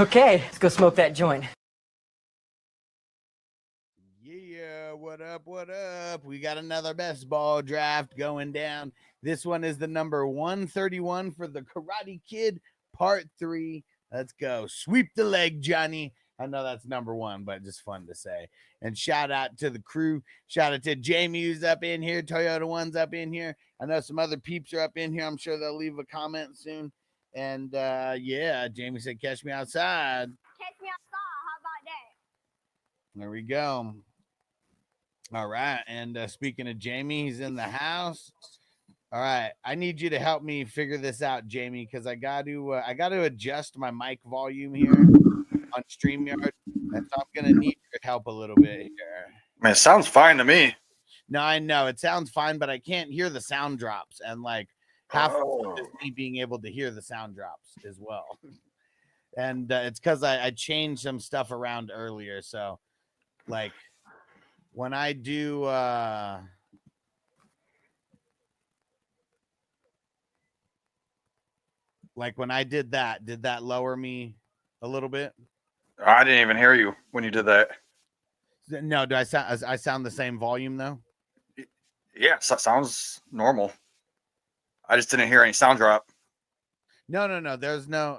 Okay, let's go smoke that joint. Yeah, what up, what up? We got another best ball draft going down. This one is the number 131 for the Karate Kid Part 3. Let's go. Sweep the leg, Johnny. I know that's number 1, but just fun to say. And shout out to the crew. Shout out to Jamie, who's up in here. Toyota One's up in here. I know some other peeps are up in here. I'm sure they'll leave a comment soon. And yeah, Jamie said, catch me outside. Catch me outside. How about that? There we go. All right. And speaking of Jamie, he's in the house. All right. I need you to help me figure this out, Jamie, because I got to adjust my mic volume here on StreamYard. And so I'm gonna need your help a little bit here. Man, it sounds fine to me. No, I know it sounds fine, but I can't hear the sound drops, and like half of it is me being able to hear the sound drops as well. And it's because I changed some stuff around earlier. So like when I do like when I did that lower me a little bit? I didn't even hear you when you did that. No, do I sound the same volume though? Yeah, sounds normal. I just didn't hear any sound drop. No. There's no.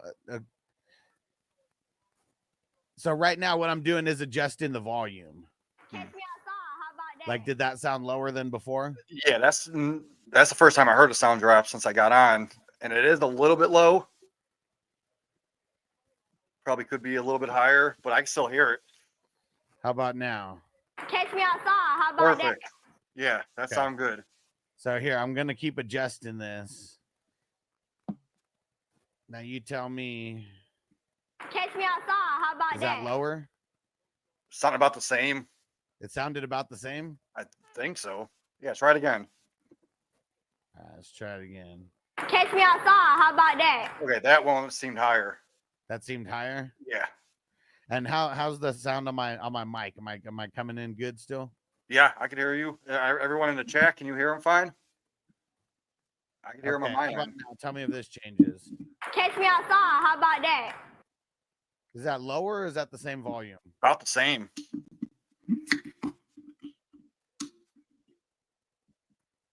So right now, what I'm doing is adjusting the volume. Catch me outside. How about that? Like, did that sound lower than before? Yeah, that's the first time I heard a sound drop since I got on, and it is a little bit low. Probably could be a little bit higher, but I can still hear it. How about now? Catch me outside. How about Perfect. Yeah, that Okay. sounds good. So here, I'm gonna keep adjusting this. Now you tell me. that? Catch me outside. How about Is that lower? Sounded about the same. It sounded about the same. I think so. Yeah, try it again. All right, let's try it again. Catch me outside. How about that? Okay, that one seemed higher. That seemed higher. Yeah. And how's the sound on my mic? Am I coming in good still? Yeah, I can hear you. Everyone in the chat, can you hear them fine? I can hear them on my how about end. now? Tell me if this changes. Catch me outside. How about that? Is that lower or is that the same volume? About the same.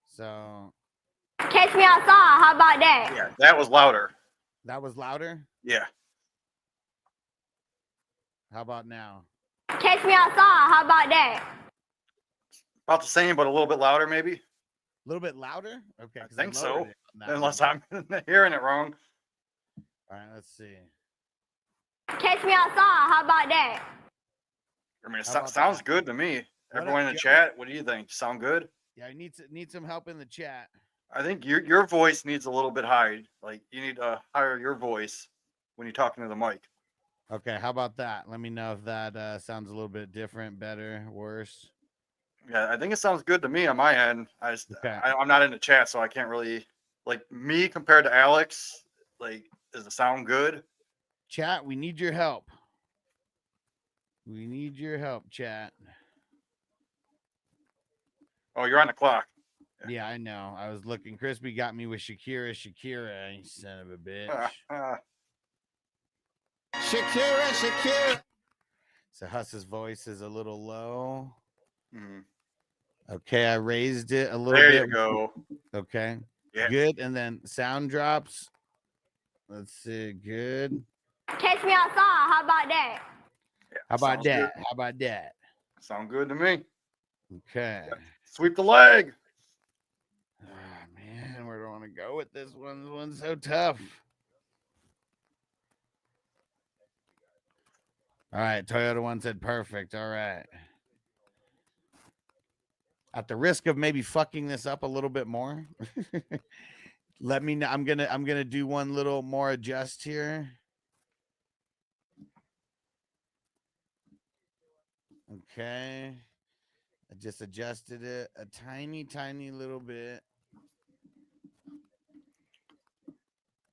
So Catch me outside. How about that? Yeah, that was louder. that was louder. Yeah. How about now? Catch me outside. How about that? About the same, but a little bit louder, maybe. A little bit louder? Okay. I 'cause think lowered so. it on that Unless one. I'm hearing it wrong. All right, let's see. Catch me outside. How about that? I mean, it How about sounds that? good to me. What Everyone up, in the Joe? chat, what do you think? Sound good? Yeah, I need some help in the chat. I think your voice needs a little bit high. Like you need to higher your voice when you're talking to the mic. Okay, how about that? Let me know if that sounds a little bit different, better, worse. Yeah, I think it sounds good to me on my end. Okay. I'm not in the chat, so I can't really like me compared to Alex. Like, does it sound good? Chat, we need your help. We need your help, chat. Oh, you're on the clock. Yeah, I know. I was looking. Crispy got me with Shakira, you son of a bitch. Shakira. So Huss's voice is a little low. Mhm. Okay, I raised it a little There bit. you go. Okay. Yeah. Good. And then sound drops. Let's see. Good. Catch me outside. How about that? Yeah, How about sounds that? good. How about that? Sound good to me. Okay. Sweep the leg. Oh, man, where do I want to go with this one? This one's so tough. All right, Toyota One said perfect. All right. At the risk of maybe fucking this up a little bit more, let me know. I'm gonna do one little more adjust here. Okay. I just adjusted it a tiny little bit.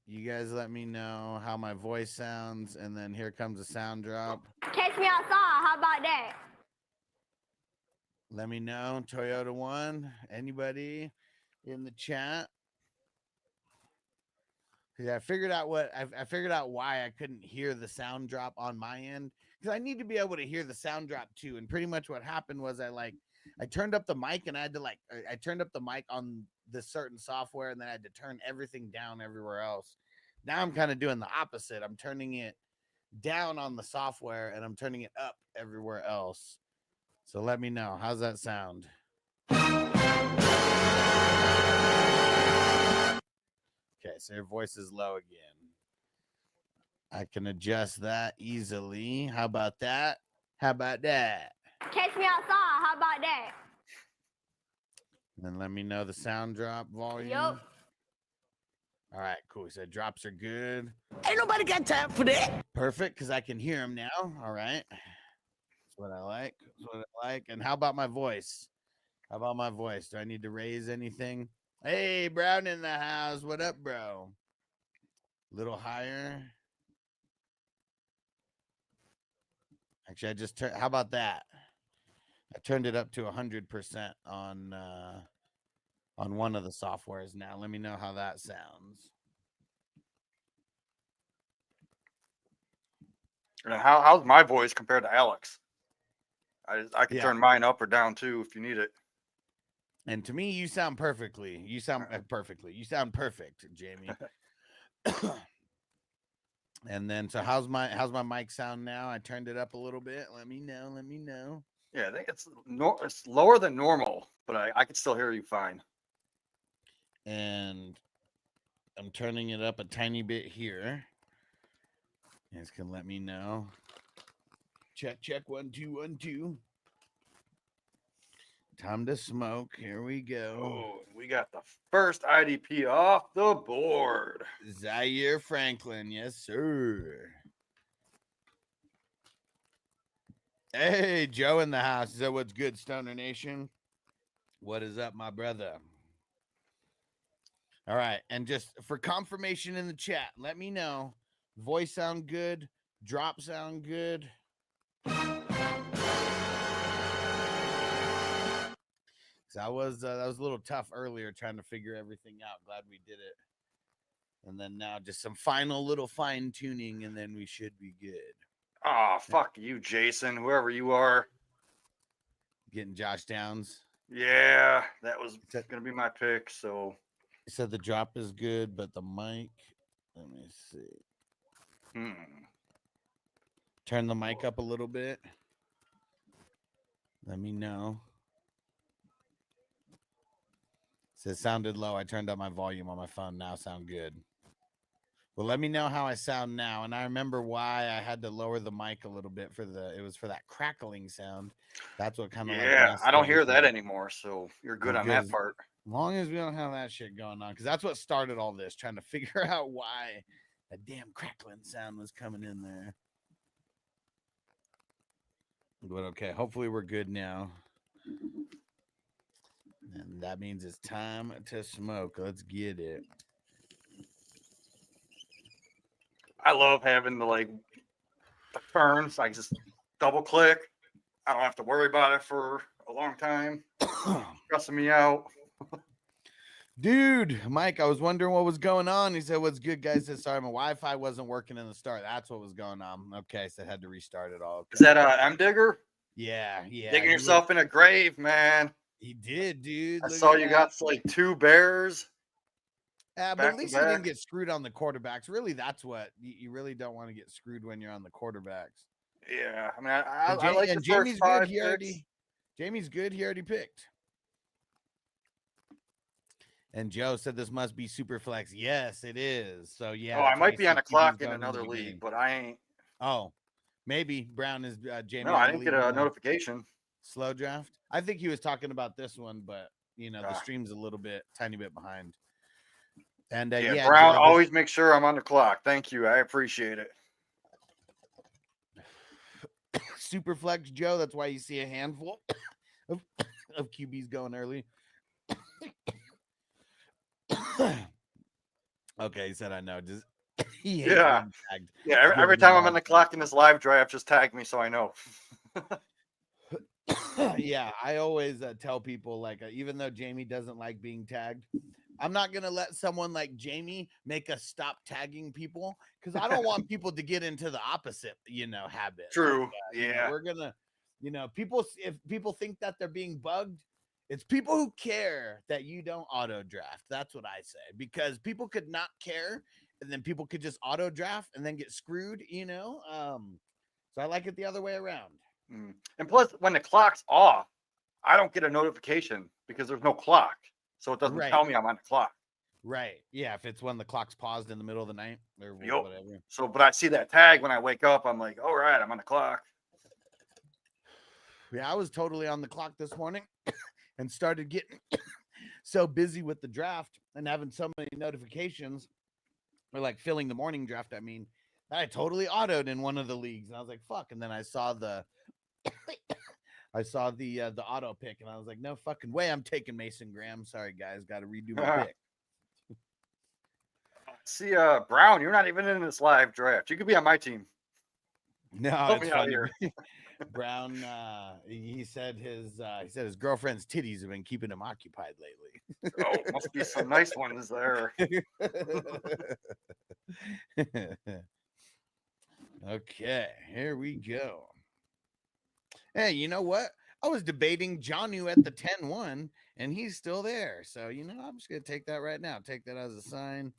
You guys let me know how my voice sounds, and then here comes a sound drop. Catch me outside. How about that? Let me know. Toyota One. Anybody in the chat? Yeah, I figured out I figured out why I couldn't hear the sound drop on my end, because I need to be able to hear the sound drop too. And pretty much what happened was I turned up the mic and I had to I turned up the mic on this certain software and then I had to turn everything down everywhere else. Now I'm kind of doing the opposite. I'm turning it down on the software and I'm turning it up everywhere else. So let me know. How's that sound? Okay, so your voice is low again. I can adjust that easily. How about that? How about that? Catch me outside. How about that? Then let me know the sound drop volume. Yup. All right, cool. So drops are good. Ain't nobody got time for that. Perfect, because I can hear them now. All right. That's what I like. That's what I like. And how about my voice? How about my voice? Do I need to raise anything? Hey, Brown in the house. What up, bro? Little higher. Actually, I just turned. How about that? I turned it up to 100% on one of the softwares now. Let me know how that sounds. And how's my voice compared to Alex? I can Yeah. turn mine up or down too if you need it. And to me, you sound perfectly. You sound perfectly. You sound perfect, Jamie. And then, so how's my mic sound now? I turned it up a little bit. Let me know. Let me know. Yeah, I think it's lower than normal, but I can still hear you fine. And I'm turning it up a tiny bit here. You guys can let me know. Check, 1 2 1 2. Time to smoke. Here we go. Oh, we got the first IDP off the board. Zaire Franklin, yes, sir. Hey, Joe in the house. Is that what's good, Stoner Nation? What is up, my brother? All right, and just for confirmation in the chat, let me know. Voice sound good? Drop sound good? So that was a little tough earlier trying to figure everything out. Glad we did it. And then now just some final little fine tuning, and then we should be good. Oh, fuck you, Jason, whoever you are. Getting Josh Downs. Yeah, that was going to be my pick, so. He said the drop is good, but the mic, let me see. Turn the mic up a little bit. Let me know. It sounded low. I turned up my volume on my phone. Now sound good. Well, let me know how I sound now. And I remember why I had to lower the mic a little bit it was for that crackling sound. That's what kind of I don't hear that anymore, so you're good on that part. As long as we don't have that shit going on, because that's what started all this, trying to figure out why that damn crackling sound was coming in there. But okay, hopefully we're good now. And that means it's time to smoke. Let's get it. I love having the turns. I just double click. I don't have to worry about it for a long time. Stressing me out. Dude, Mike, I was wondering what was going on. He said, "What's good, guys?" He said, "Sorry, my Wi-Fi wasn't working in the start." That's what was going on. Okay, so I had to restart it all. Okay. Is that M Digger? Yeah. Digging yourself in a grave, man. He did, dude. I saw you got 2 bears. But at least you didn't get screwed on the quarterbacks. Really, that's what you really don't want to get screwed when you're on the quarterbacks. Yeah, I mean, I like the Jamie's first 5 good. picks. Jamie's good. He already picked. And Joe said this must be super flex. Yes, it is. So yeah. Oh, I might be on a clock in another league, but I ain't. Oh, maybe Brown is Jamie. No, I didn't get a notification. Slow draft. I think he was talking about this one, but the stream's a tiny bit behind. And yeah, Brown, always make sure I'm on the clock. Thank you. I appreciate it. Super flex, Joe. That's why you see a handful of QBs going early. Okay, he said I know. Just yeah. Every time I'm on the clock in this live draft, just tag me so I know. Yeah, I always tell people even though Jamie doesn't like being tagged, I'm not gonna let someone like Jamie make us stop tagging people because I don't want people to get into the opposite, habit. True. Like, Yeah. we're gonna, if people think that they're being bugged, it's people who care that you don't auto draft. That's what I say, because people could not care, and then people could just auto draft and then get screwed. So I like it the other way around. And plus, when the clock's off, I don't get a notification because there's no clock, so it doesn't Right. tell me I'm on the clock. Right. Yeah. If it's when the clock's paused in the middle of the night or Yup. whatever. So, but I see that tag when I wake up. I'm like, all right, I'm on the clock. Yeah, I was totally on the clock this morning and started getting so busy with the draft and having so many notifications, or like filling the morning draft. I mean, I totally autoed in one of the leagues, and I was like, "Fuck!" And then I saw the auto pick, and I was like, "No fucking way! I'm taking Mason Graham." Sorry, guys, got to redo my pick. See, Brown, you're not even in this live draft. You could be on my team. No, Help it's me out funny. here. Brown, he said his girlfriend's titties have been keeping him occupied lately. Oh, must be some nice ones there. Okay, here we go. Hey, you know what? I was debating Jonu at the 10-1, and he's still there. So, I'm just going to take that right now. Take that as a sign.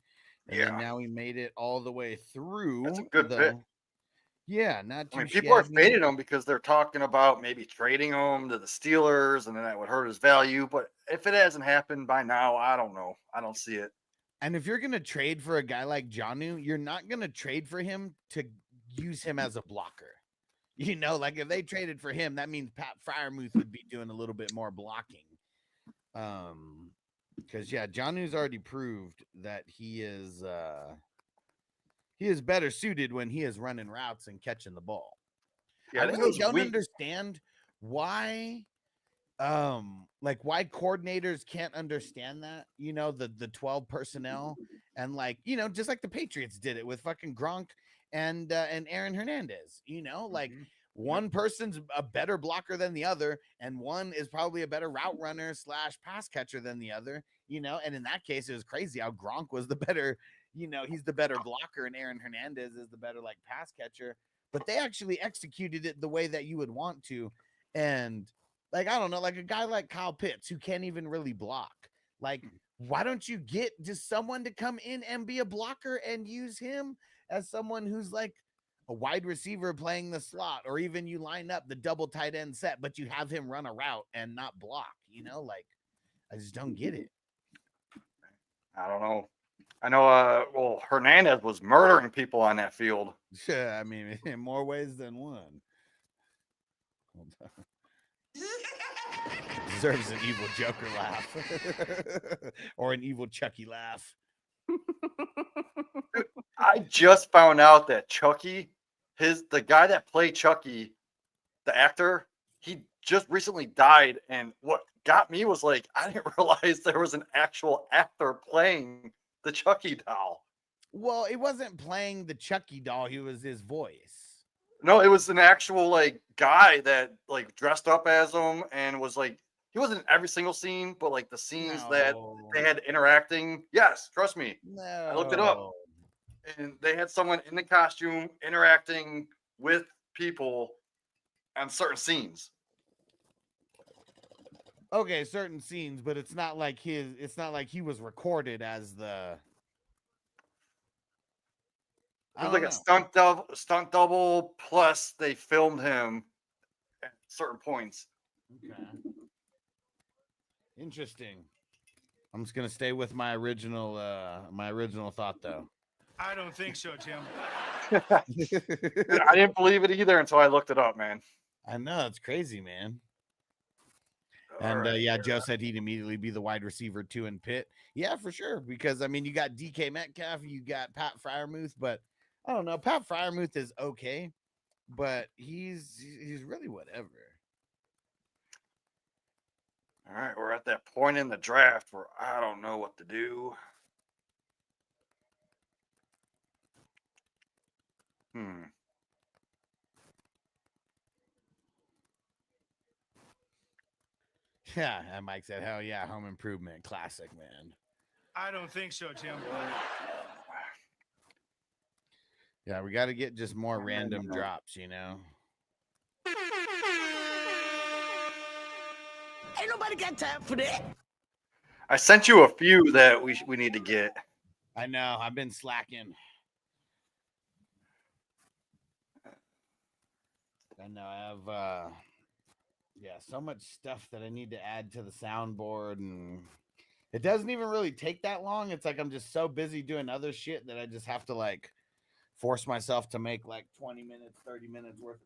And then now he made it all the way through. That's a good pick. Yeah, not too people are shabby. fading him because they're talking about maybe trading him to the Steelers, and then that would hurt his value. But if it hasn't happened by now, I don't know. I don't see it. And if you're going to trade for a guy like Jonu, you're not going to trade for him to use him as a blocker. Like if they traded for him, that means Pat Freiermuth would be doing a little bit more blocking. Because Jonu's already proved that he is better suited when he is running routes and catching the ball. Yeah, I really don't understand why why coordinators can't understand that, the 12 personnel, and just like the Patriots did it with fucking Gronk and Aaron Hernandez, one person's a better blocker than the other, and one is probably a better route runner / pass catcher than the other, and in that case, it was crazy how Gronk was the better, he's the better blocker, and Aaron Hernandez is the better pass catcher, but they actually executed it the way that you would want to. And I don't know, a guy like Kyle Pitts, who can't even really block. Why don't you get just someone to come in and be a blocker and use him as someone who's a wide receiver playing the slot, or even you line up the double tight end set, but you have him run a route and not block, I just don't get it. I don't know. I know, Hernandez was murdering people on that field. Yeah, I mean, in more ways than one. Hold on. Deserves an evil Joker laugh or an evil Chucky laugh. I just found out that Chucky, the guy that played Chucky, the actor, he just recently died. And what got me was I didn't realize there was an actual actor playing the Chucky doll. Well, it wasn't playing the Chucky doll. He was his voice. No, it was an actual guy that dressed up as him and was he wasn't in every single scene, but the scenes that they had interacting. Yes, trust me. No. I looked it up. And they had someone in the costume interacting with people on certain scenes. Okay, certain scenes, but it's not like he was recorded as the. It was a stunt double, plus they filmed him at certain points. Okay. Interesting. I'm just gonna stay with my original thought, though. I don't think so, Tim. I didn't believe it either until I looked it up, man. I know, it's crazy, man. And Joe said he'd immediately be the wide receiver 2 in Pitt. Yeah, for sure. Because I mean, you got DK Metcalf, you got Pat Freiermuth, but I don't know. Pat Freiermuth is okay, but he's really whatever. All right, we're at that point in the draft where I don't know what to do. Yeah, and Mike said, hell yeah, home improvement. Classic, man. I don't think so, Tim. Yeah, we got to get just more random drops, you know. Ain't nobody got time for that. I sent you a few that we need to get. I know. I've been slacking. I know. I have so much stuff that I need to add to the soundboard, and it doesn't even really take that long. It's like I'm just so busy doing other shit that I just have to like force myself to make like 20 minutes, 30 minutes worth of time.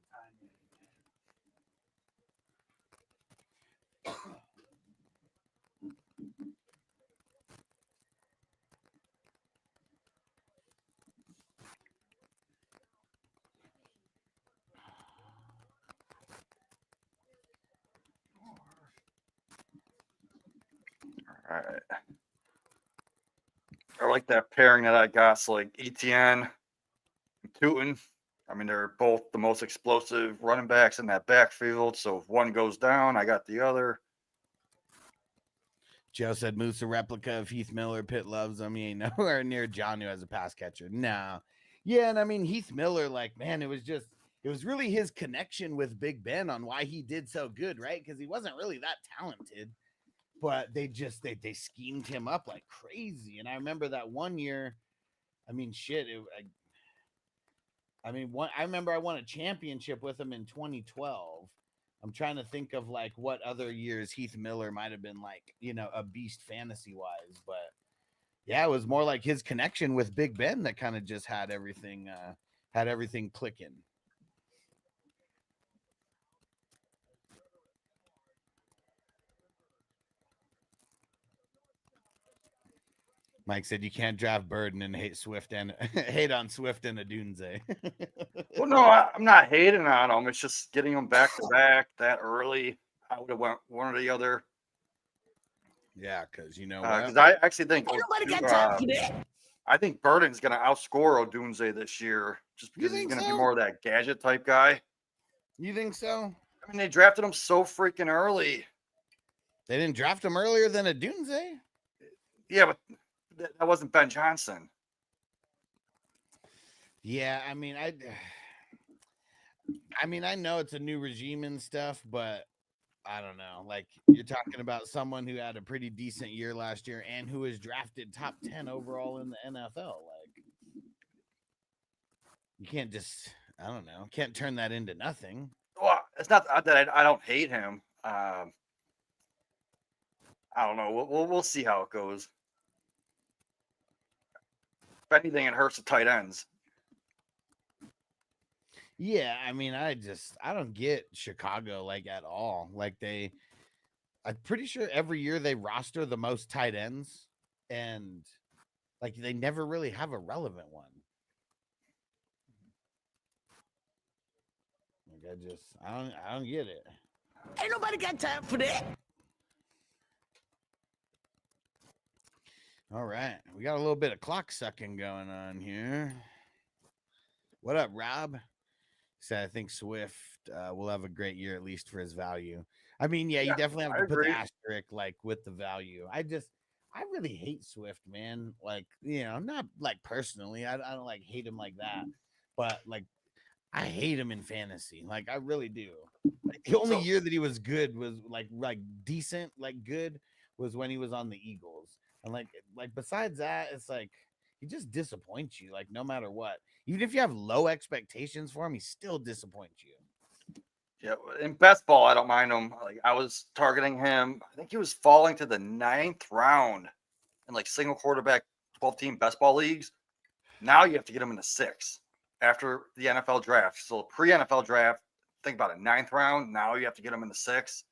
All right. I like that pairing that I got. So like ETN and Tootin. I mean, they're both the most explosive running backs in that backfield. So if one goes down, I got the other. Joe said Moose a replica of Heath Miller. Pitt loves him. He ain't nowhere near John who has a pass catcher. No. Yeah, and I mean Heath Miller, like, man, it was really his connection with Big Ben on why he did so good, right? Because he wasn't really that talented, but they schemed him up like crazy. And I remember that one year, I mean, shit, I remember I won a championship with him in 2012. I'm trying to think of like what other years Heath Miller might have been like, you know, a beast fantasy wise, but yeah, it was more like his connection with Big Ben that kind of just had everything clicking. Mike said you can't draft Burden and hate Swift and hate on Swift and Adunze. Well, no, I'm not hating on them. It's just getting them back to back that early. I would have went one or the other. Yeah, because you know because I actually think Ain't nobody got time for that. I think Burden's going to outscore Odunze this year just because he's going to be more of that gadget type guy. You think so? I mean, they drafted him so freaking early. They didn't draft him earlier than Adunze? Yeah, but that wasn't Ben Johnson. Yeah, I mean, I know it's a new regime and stuff, but I don't know. Like, you're talking about someone who had a pretty decent year last year and who was drafted top 10 overall in the NFL. Like, you can't just, I don't know, can't turn that into nothing. Well, it's not that I don't hate him. I don't know. We'll see how it goes. If anything, it hurts the tight ends. Yeah, I mean, I don't get Chicago like at all. Like I'm pretty sure every year they roster the most tight ends, and like they never really have a relevant one. Like I don't get it. Ain't nobody got time for that. All right, we got a little bit of clock sucking going on here. What up, Rob? Said I think Swift will have a great year, at least for his value. I mean, yeah, you definitely have to put the asterisk like with the value. I really hate Swift, man. Like, you know, not like personally. I don't like hate him like that, but like I hate him in fantasy. Like I really do. Like, the only year that he was good was like decent, like good was when he was on the Eagles. And like besides that, it's like he just disappoints you, like no matter what. Even if you have low expectations for him, he still disappoints you. Yeah, in best ball, I don't mind him. Like I was targeting him. I think he was falling to the 9th round in like single quarterback 12-team best ball leagues. Now you have to get him in the 6th after the NFL draft. So pre-NFL draft, think about it, 9th round. Now you have to get him in the 6th.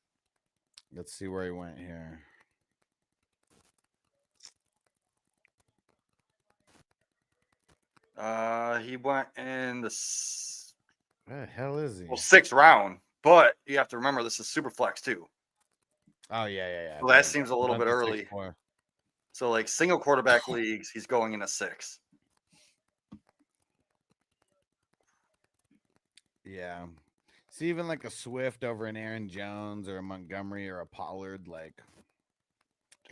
Let's see where he went here. He went in the Where the hell is he? 6th round, but you have to remember this is super flex too. Oh yeah. Well, that seems a little bit early. 6'4". So like single quarterback leagues, he's going in a 6. Yeah. See, even like a Swift over an Aaron Jones or a Montgomery or a Pollard, like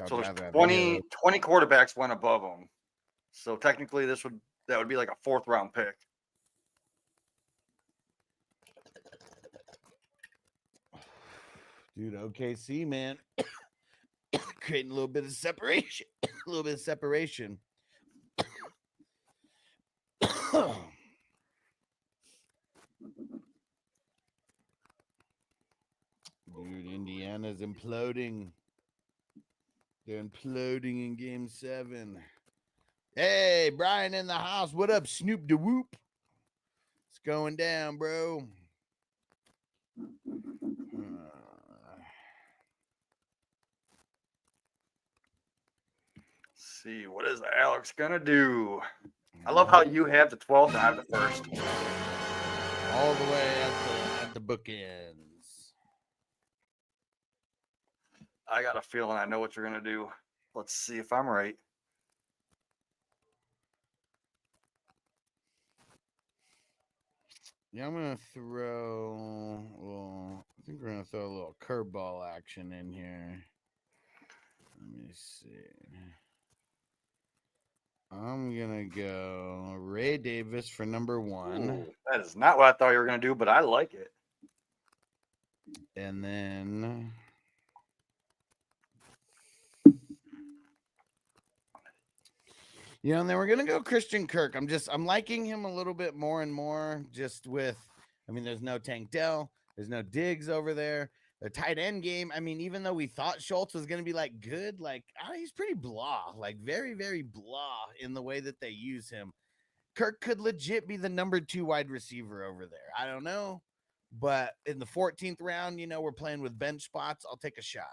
I'd So there's rather have 20 quarterbacks went above him. So technically that would be like a 4th round pick. Dude, OKC, man. Creating a little bit of separation. A little bit of separation. Dude, Indiana's imploding. They're imploding in game 7. Hey, Brian in the house. What up, Snoop da Whoop? It's going down, bro. See, what is Alex gonna do? I love how you have the 12th and I have the 1st. All the way at the bookends. I got a feeling I know what you're gonna do. Let's see if I'm right. Yeah, I'm gonna throw. Well, I think we're gonna throw a little curveball action in here. Let me see. I'm gonna go Ray Davis for number 1. Ooh, that is not what I thought you were gonna do, but I like it. And then and then we're gonna go Christian Kirk. I'm liking him a little bit more and more. Just with, there's no Tank Dell, there's no Diggs over there. The tight end game, even though we thought Schultz was gonna be like good, he's pretty blah, like very, very blah in the way that they use him. Kirk could legit be the number 2 wide receiver over there. I don't know, but in the 14th round, we're playing with bench spots. I'll take a shot.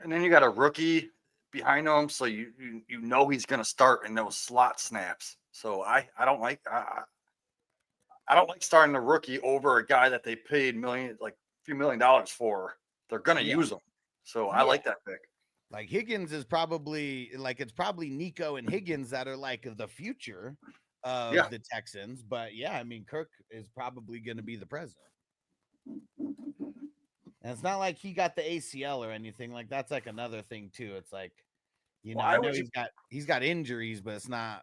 And then you got a rookie behind him, so you know he's gonna start in those slot snaps. So I don't like starting a rookie over a guy that they paid a few $million for. They're gonna use him. So I like that pick. Like Higgins is probably it's probably Nico and Higgins that are like the future of the Texans. But Kirk is probably going to be the president. And it's not like he got the ACL or anything. Like that's like another thing too. It's like, I know he's got injuries, but it's not,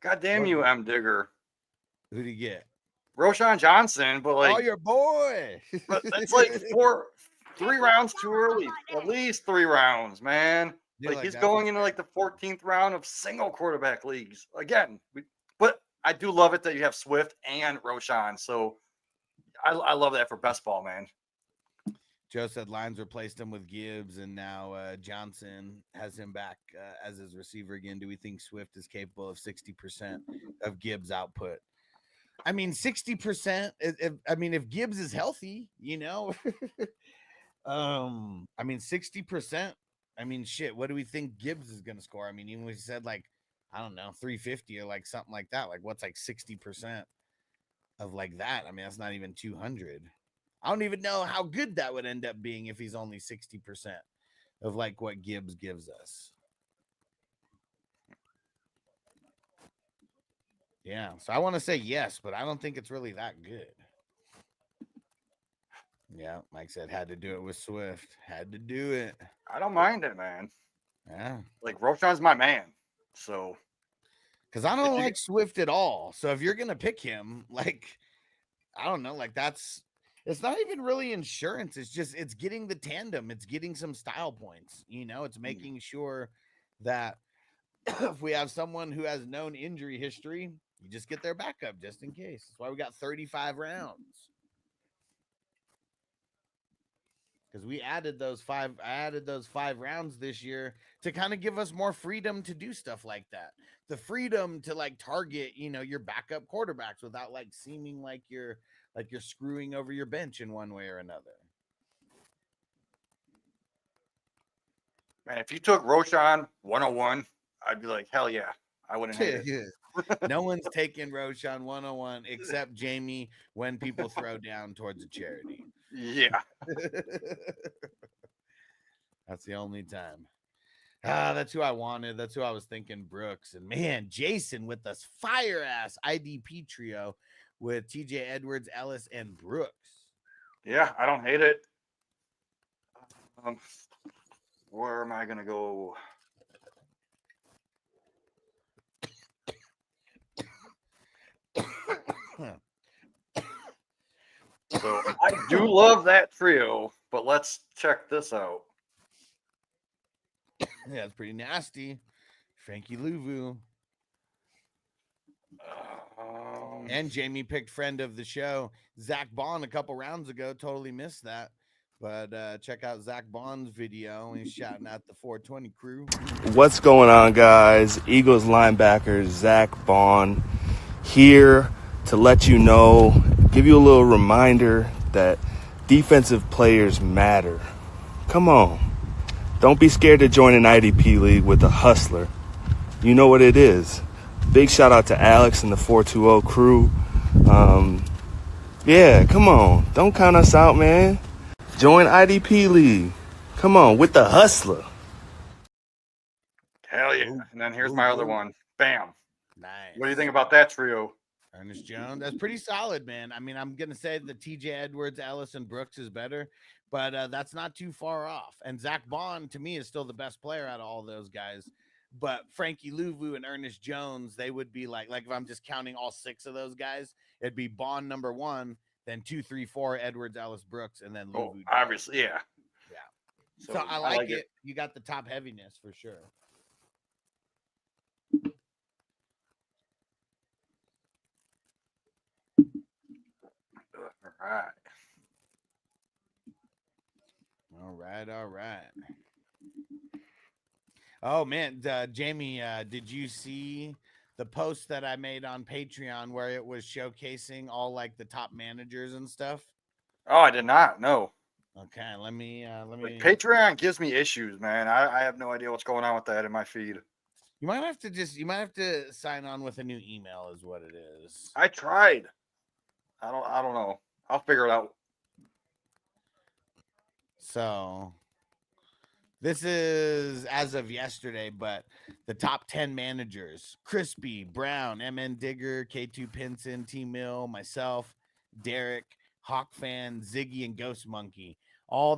God damn you, M. Digger. Who'd he get? Roshan Johnson, but oh, your boy. But it's like 3 rounds too early. At least 3 rounds, man. Dude, he's going into the 14th round of single quarterback leagues again. But I do love it that you have Swift and Roshan. So I love that for best ball, man. Joe said Lions replaced him with Gibbs, and now Johnson has him back as his receiver again. Do we think Swift is capable of 60% of Gibbs' output? 60%. If Gibbs is healthy, 60%. Shit. What do we think Gibbs is going to score? Even we said 350 or something like that. What's 60% of that? That's not even 200. I don't even know how good that would end up being if he's only 60% of what Gibbs gives us. Yeah, so I want to say yes, but I don't think it's really that good. Yeah, Mike said had to do it with Swift. Had to do it. I don't mind it, man. Yeah. Roshan's my man. So because I don't like Swift at all. So if you're gonna pick him, I don't know, it's not even really insurance. It's just it's getting the tandem, it's getting some style points, it's making sure that if we have someone who has known injury history, you just get their backup just in case. That's why we got 35 rounds. Because I added those 5 rounds this year to kind of give us more freedom to do stuff like that. The freedom to target, your backup quarterbacks without seeming like you're screwing over your bench in one way or another. Man, if you took Roshan 101, I'd be like, hell yeah. I wouldn't hate it. No one's taking Roshan 101 except Jamie when people throw down towards a charity. Yeah. That's the only time. That's who I wanted. That's who I was thinking, Brooks. And man, Jason with this fire ass IDP trio with TJ Edwards, Ellis, and Brooks. Yeah, I don't hate it. Where am I gonna go? So I do love that trio, but let's check this out. Yeah, it's pretty nasty. Frankie Louvu. And Jamie picked friend of the show, Zach Bond, a couple rounds ago. Totally missed that. But check out Zach Bond's video. He's shouting out the 420 crew. What's going on, guys? Eagles linebacker Zach Bond here to let you know, give you a little reminder that defensive players matter. Come on. Don't be scared to join an IDP league with a hustler. You know what it is. Big shout out to Alex and the 420 crew. Yeah, come on. Don't count us out, man. Join IDP league. Come on, with the hustler. Hell yeah. And then here's my other one. Bam. Nice. What do you think about that trio? Ernest Jones. That's pretty solid, man. I mean, I'm going to say the TJ Edwards, Allison Brooks is better, but that's not too far off. And Zach Bond, to me, is still the best player out of all those guys. But Frankie Louvu and Ernest Jones, they would be like if I'm just counting all 6 of those guys, it'd be Bond number 1, then 2, 3, 4, Edwards, Ellis Brooks, and then Louvu. Oh, obviously, yeah. Yeah. So I like it. You got the top heaviness for sure. All right. Oh man, Jamie, did you see the post that I made on Patreon where it was showcasing all like the top managers and stuff? Oh, I did not. No. Okay, let me. Like, Patreon gives me issues, man. I have no idea what's going on with that in my feed. You might have to sign on with a new email, is what it is. I tried. I don't know. I'll figure it out. So this is as of yesterday, but the top 10 managers: Crispy, Brown, MN Digger, K2 Pinson, T Mill, myself, Derek, Hawk Fan, Ziggy, and Ghost Monkey. All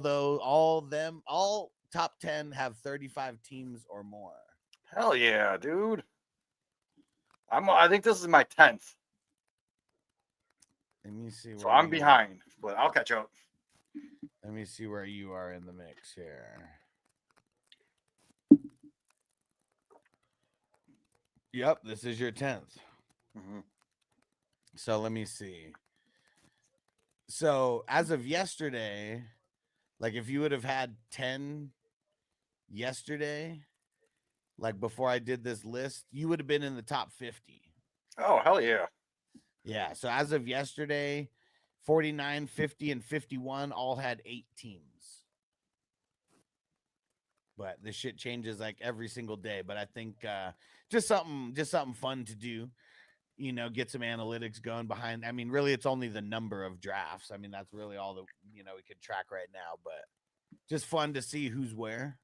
top 10 have 35 teams or more. Hell yeah, dude. I think this is my 10th. Let me see. So I'm behind, but I'll catch up. Let me see where you are in the mix here. Yep, this is your 10th. Mm-hmm. So let me see. So as of yesterday, like if you would have had 10 yesterday, like before I did this list, you would have been in the top 50. Oh, hell yeah. Yeah. So as of yesterday, 49, 50, and 51 all had 8 teams. But this shit changes like every single day. But I think just something fun to do. You know, get some analytics going behind. I mean, really, it's only the number of drafts. I mean, that's really all that we could track right now. But just fun to see who's where.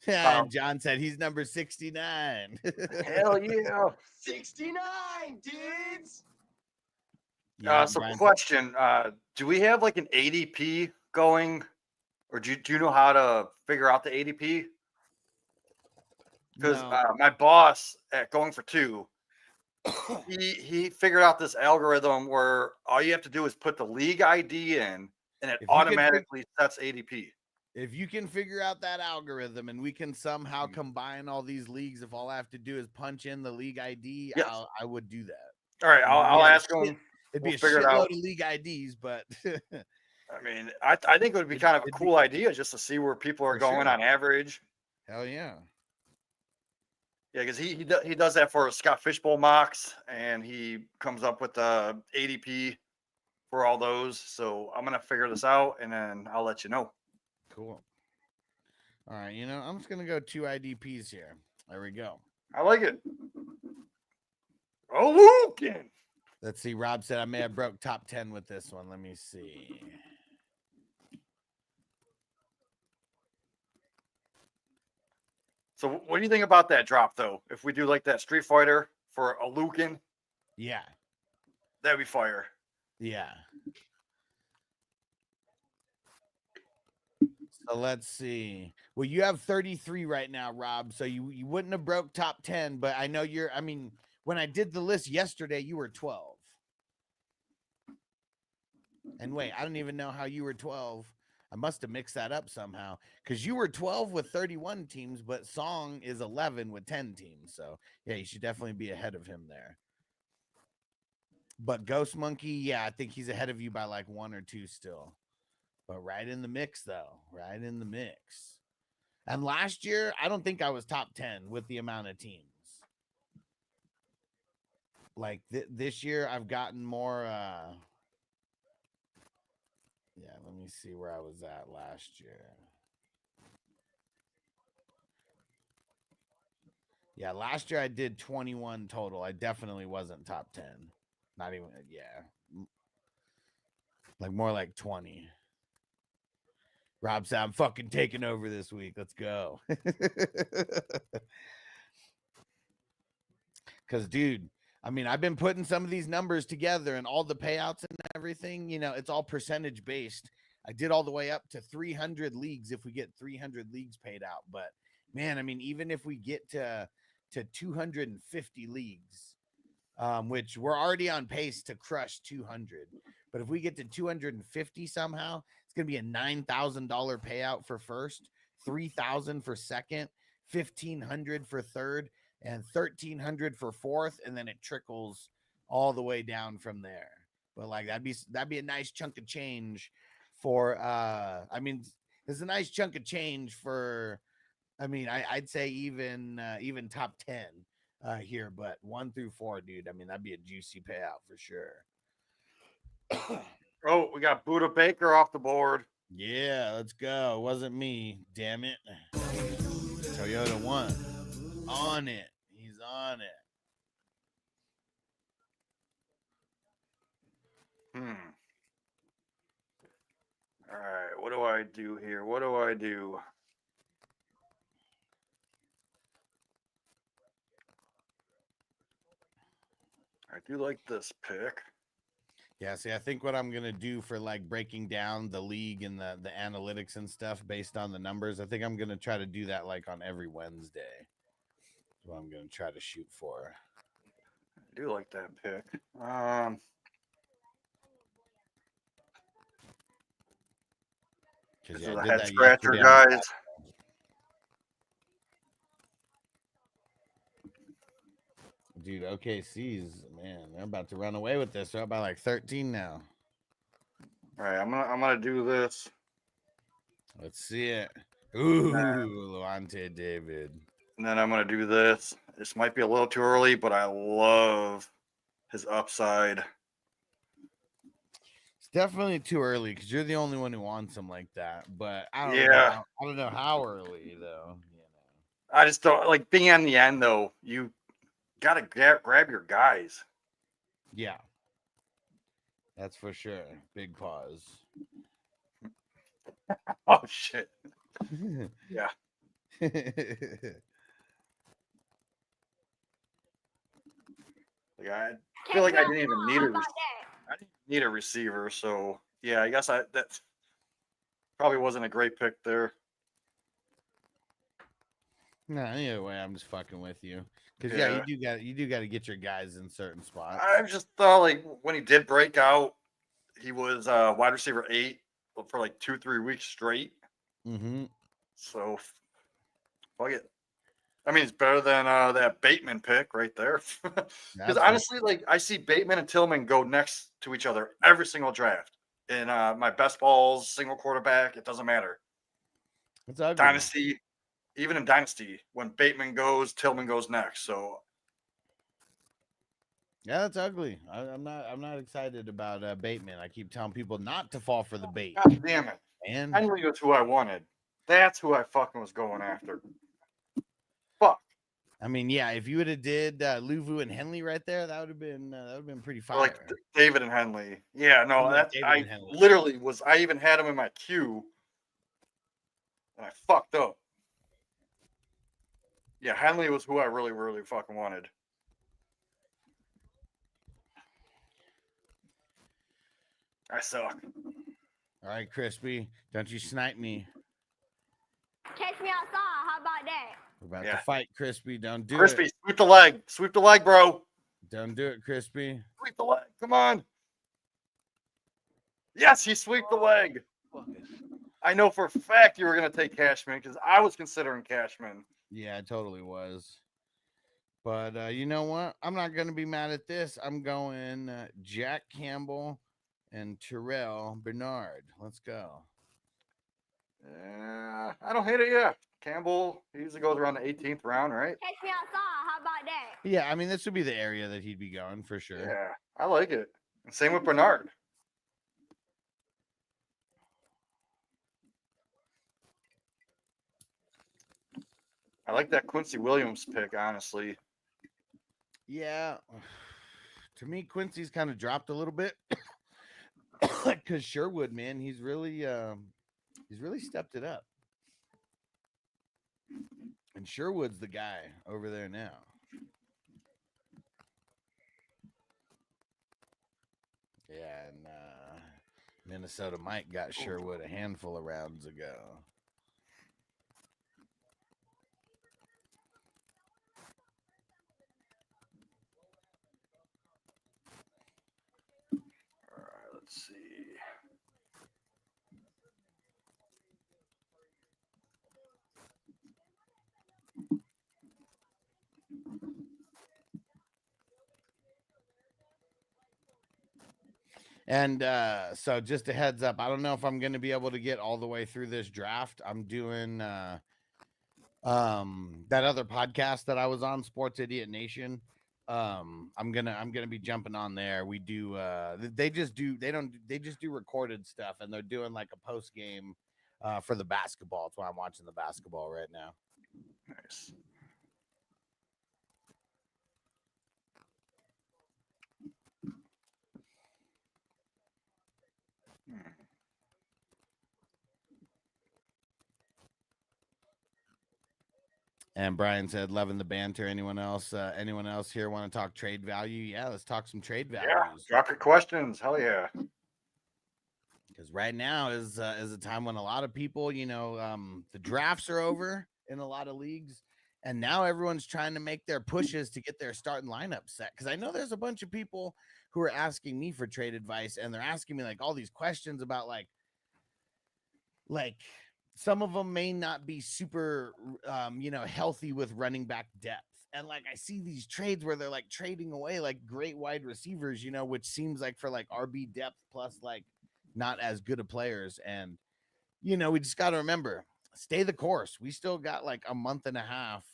Yeah, and John said he's number 69. Hell yeah. 69, dudes. Yeah, So Brian, question, do we have like an ADP going, or do you know how to figure out the ADP? Because my boss at Going for Two, he figured out this algorithm where all you have to do is put the league ID in, and it automatically sets ADP. If you can figure out that algorithm and we can somehow combine all these leagues, if all I have to do is punch in the league ID, yes. I would do that. All right, I'll ask him. It'd be a shitload of league IDs, but I mean, I think it would be kind of a cool idea just to see where people are going on average. Hell yeah. Yeah, because he does that for Scott Fishbowl mocks, and he comes up with the ADP for all those. So I'm gonna figure this out, and then I'll let you know. Cool. All right, I'm just gonna go 2 IDPs here. There we go. I like it. Oh, Lucan. Let's see. Rob said I may have broke top 10 with this one. Let me see. So what do you think about that drop, though? If we do like that Street Fighter for a Lucan, yeah, that'd be fire. Yeah. So let's see. Well, you have 33 right now, Rob. So you wouldn't have broke top 10, but I know I mean, when I did the list yesterday, you were 12. And wait, I don't even know how you were 12. I must have mixed that up somehow because you were 12 with 31 teams, but Song is 11 with 10 teams. So yeah, you should definitely be ahead of him there. But Ghost Monkey, yeah, I think he's ahead of you by like 1 or 2 still. But right in the mix, though. Right in the mix. And last year, I don't think I was top 10 with the amount of teams. Like this year, I've gotten more. Yeah, let me see where I was at last year. Yeah, last year I did 21 total. I definitely wasn't top 10. Not even, yeah. Like more like 20. Rob said, I'm fucking taking over this week. Let's go. Because, dude, I mean, I've been putting some of these numbers together and all the payouts and everything, you know, it's all percentage based. I did all the way up to 300 leagues if we get 300 leagues paid out. But, man, I mean, even if we get to 250 leagues, which we're already on pace to crush 200. But if we get to 250 somehow, it's going to be a $9,000 payout for first, $3,000 for second, $1,500 for third, and $1,300 for fourth, and then it trickles all the way down from there. But like that'd be a nice chunk of change for I mean, it's a nice chunk of change for I mean, I'd say even top 10 here, but 1 through 4, dude. I mean, that'd be a juicy payout for sure. Oh, we got Buddha Baker off the board. Yeah, let's go. It wasn't me, damn it. Toyota won. On it. He's on it. All right, what do I do here? What do I do? I do like this pick. Yeah, see, I think what I'm going to do for like breaking down the league and the analytics and stuff based on the numbers, I think I'm going to try to do that like on every Wednesday. That's what I'm going to try to shoot for. I do like that pick. This is a head scratcher, guys. Dude, OKC's, man, they're about to run away with this. They're up by like 13 now. All right, I'm gonna do this. Let's see it. Ooh, Levante David. And then I'm gonna do this. This might be a little too early, but I love his upside. It's definitely too early because you're the only one who wants him like that. But I don't know how early though. You know, I just don't like being on the end though. You gotta grab your guys. Yeah, that's for sure. Big pause. Oh shit. Yeah. Like I feel like I didn't even need a receiver. So yeah, I guess that probably wasn't a great pick there. No, either way, I'm just fucking with you. Because you do got to get your guys in certain spots. I just thought like when he did break out, he was wide receiver 8 for like 2-3 weeks straight. Mm-hmm. So fuck it. I mean, it's better than that Bateman pick right there. Because honestly, like I see Bateman and Tillman go next to each other every single draft. In my best balls, single quarterback, it doesn't matter. It's ugly. Dynasty, even in Dynasty, when Bateman goes, Tillman goes next. So yeah, that's ugly. I'm not excited about Bateman. I keep telling people not to fall for the bait. God damn it. And Henley was who I wanted. That's who I fucking was going after. Fuck. I mean, yeah, if you would have did Luvu and Henley right there, that would have been pretty fire. Like David and Henley. Yeah, no, I literally was. I even had him in my queue, and I fucked up. Yeah, Henley was who I really, really fucking wanted. I suck. All right, Crispy, don't you snipe me. me outside. How about that? We're about Yeah. to fight, Crispy. Don't do Crispy, it. sweep the leg. Sweep the leg, bro. Don't do it, Crispy. Sweep the leg. Come on. Yes, he swept the leg. I know for a fact you were going to take Cashman because I was considering Cashman. Yeah, it totally was. But you know what? I'm not going to be mad at this. I'm going Jack Campbell and Terrell Bernard. Let's go. Yeah, I don't hate it. Yeah, Campbell he usually goes around the 18th round, right? Catch me outside. How about that? Yeah, I mean, this would be the area that he'd be going for sure. Yeah, I like it. And same with Bernard. I like that Quincy Williams pick, honestly. Yeah. To me, Quincy's kind of dropped a little bit because Sherwood, man, he's really stepped it up. And Sherwood's the guy over there now. Yeah, and Minnesota Mike got Sherwood a handful of rounds ago. All right, let's see. And so just a heads up, I don't know if I'm going to be able to get all the way through this draft. I'm doing that other podcast that I was on, Sports Idiot Nation. I'm gonna be jumping on there. We do they just do recorded stuff, and they're doing like a post game for the basketball. That's why I'm watching the basketball right now. Nice. And Brian said, loving the banter. Anyone else here want to talk trade value? Yeah, let's talk some trade values. Yeah, drop your questions. Hell yeah. Because right now is a time when a lot of people, the drafts are over in a lot of leagues, and now everyone's trying to make their pushes to get their starting lineup set. Because I know there's a bunch of people who are asking me for trade advice, and they're asking me like all these questions about like some of them may not be super, healthy with running back depth. And like, I see these trades where they're like trading away like great wide receivers, which seems like for like RB depth plus like not as good of players. And, we just got to remember, stay the course. We still got like a month and a half.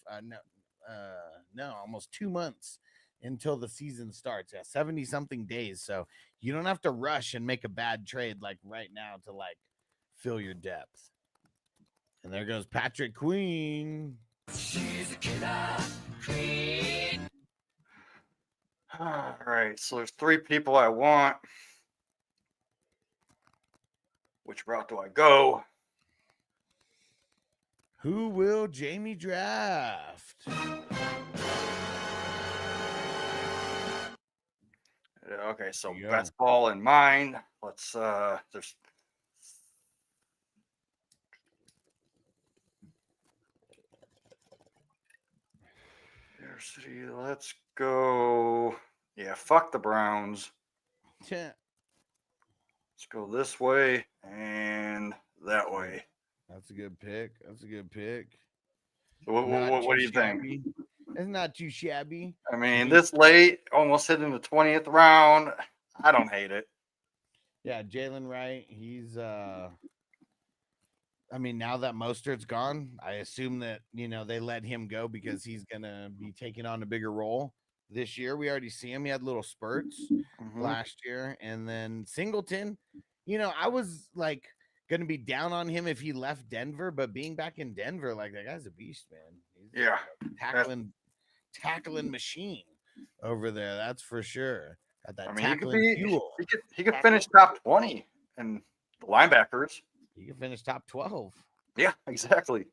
Almost 2 months until the season starts. Yeah, 70 something days. So you don't have to rush and make a bad trade like right now to like fill your depth. And there goes Patrick Queen. She's a killer queen. All right, so there's 3 people I want. Which route do I go? Who will Jamie draft? Okay, so There you go. best ball in mind. Let's there's City. Let's go. Yeah, fuck the Browns. Yeah. Let's go this way and that way. That's a good pick. So what do you think? It's not too shabby. I mean, this late, almost hitting the 20th round. I don't hate it. Yeah, Jalen Wright. He's now that Mostert's gone, I assume that they let him go because he's gonna be taking on a bigger role this year. We already see him. He had little spurts last year, and then Singleton. I was like gonna be down on him if he left Denver, but being back in Denver, like that guy's a beast, man. He's a tackling machine over there. That's for sure. Got that tackling fuel. He could finish top 20 in the linebackers. He can finish top 12. Yeah, exactly.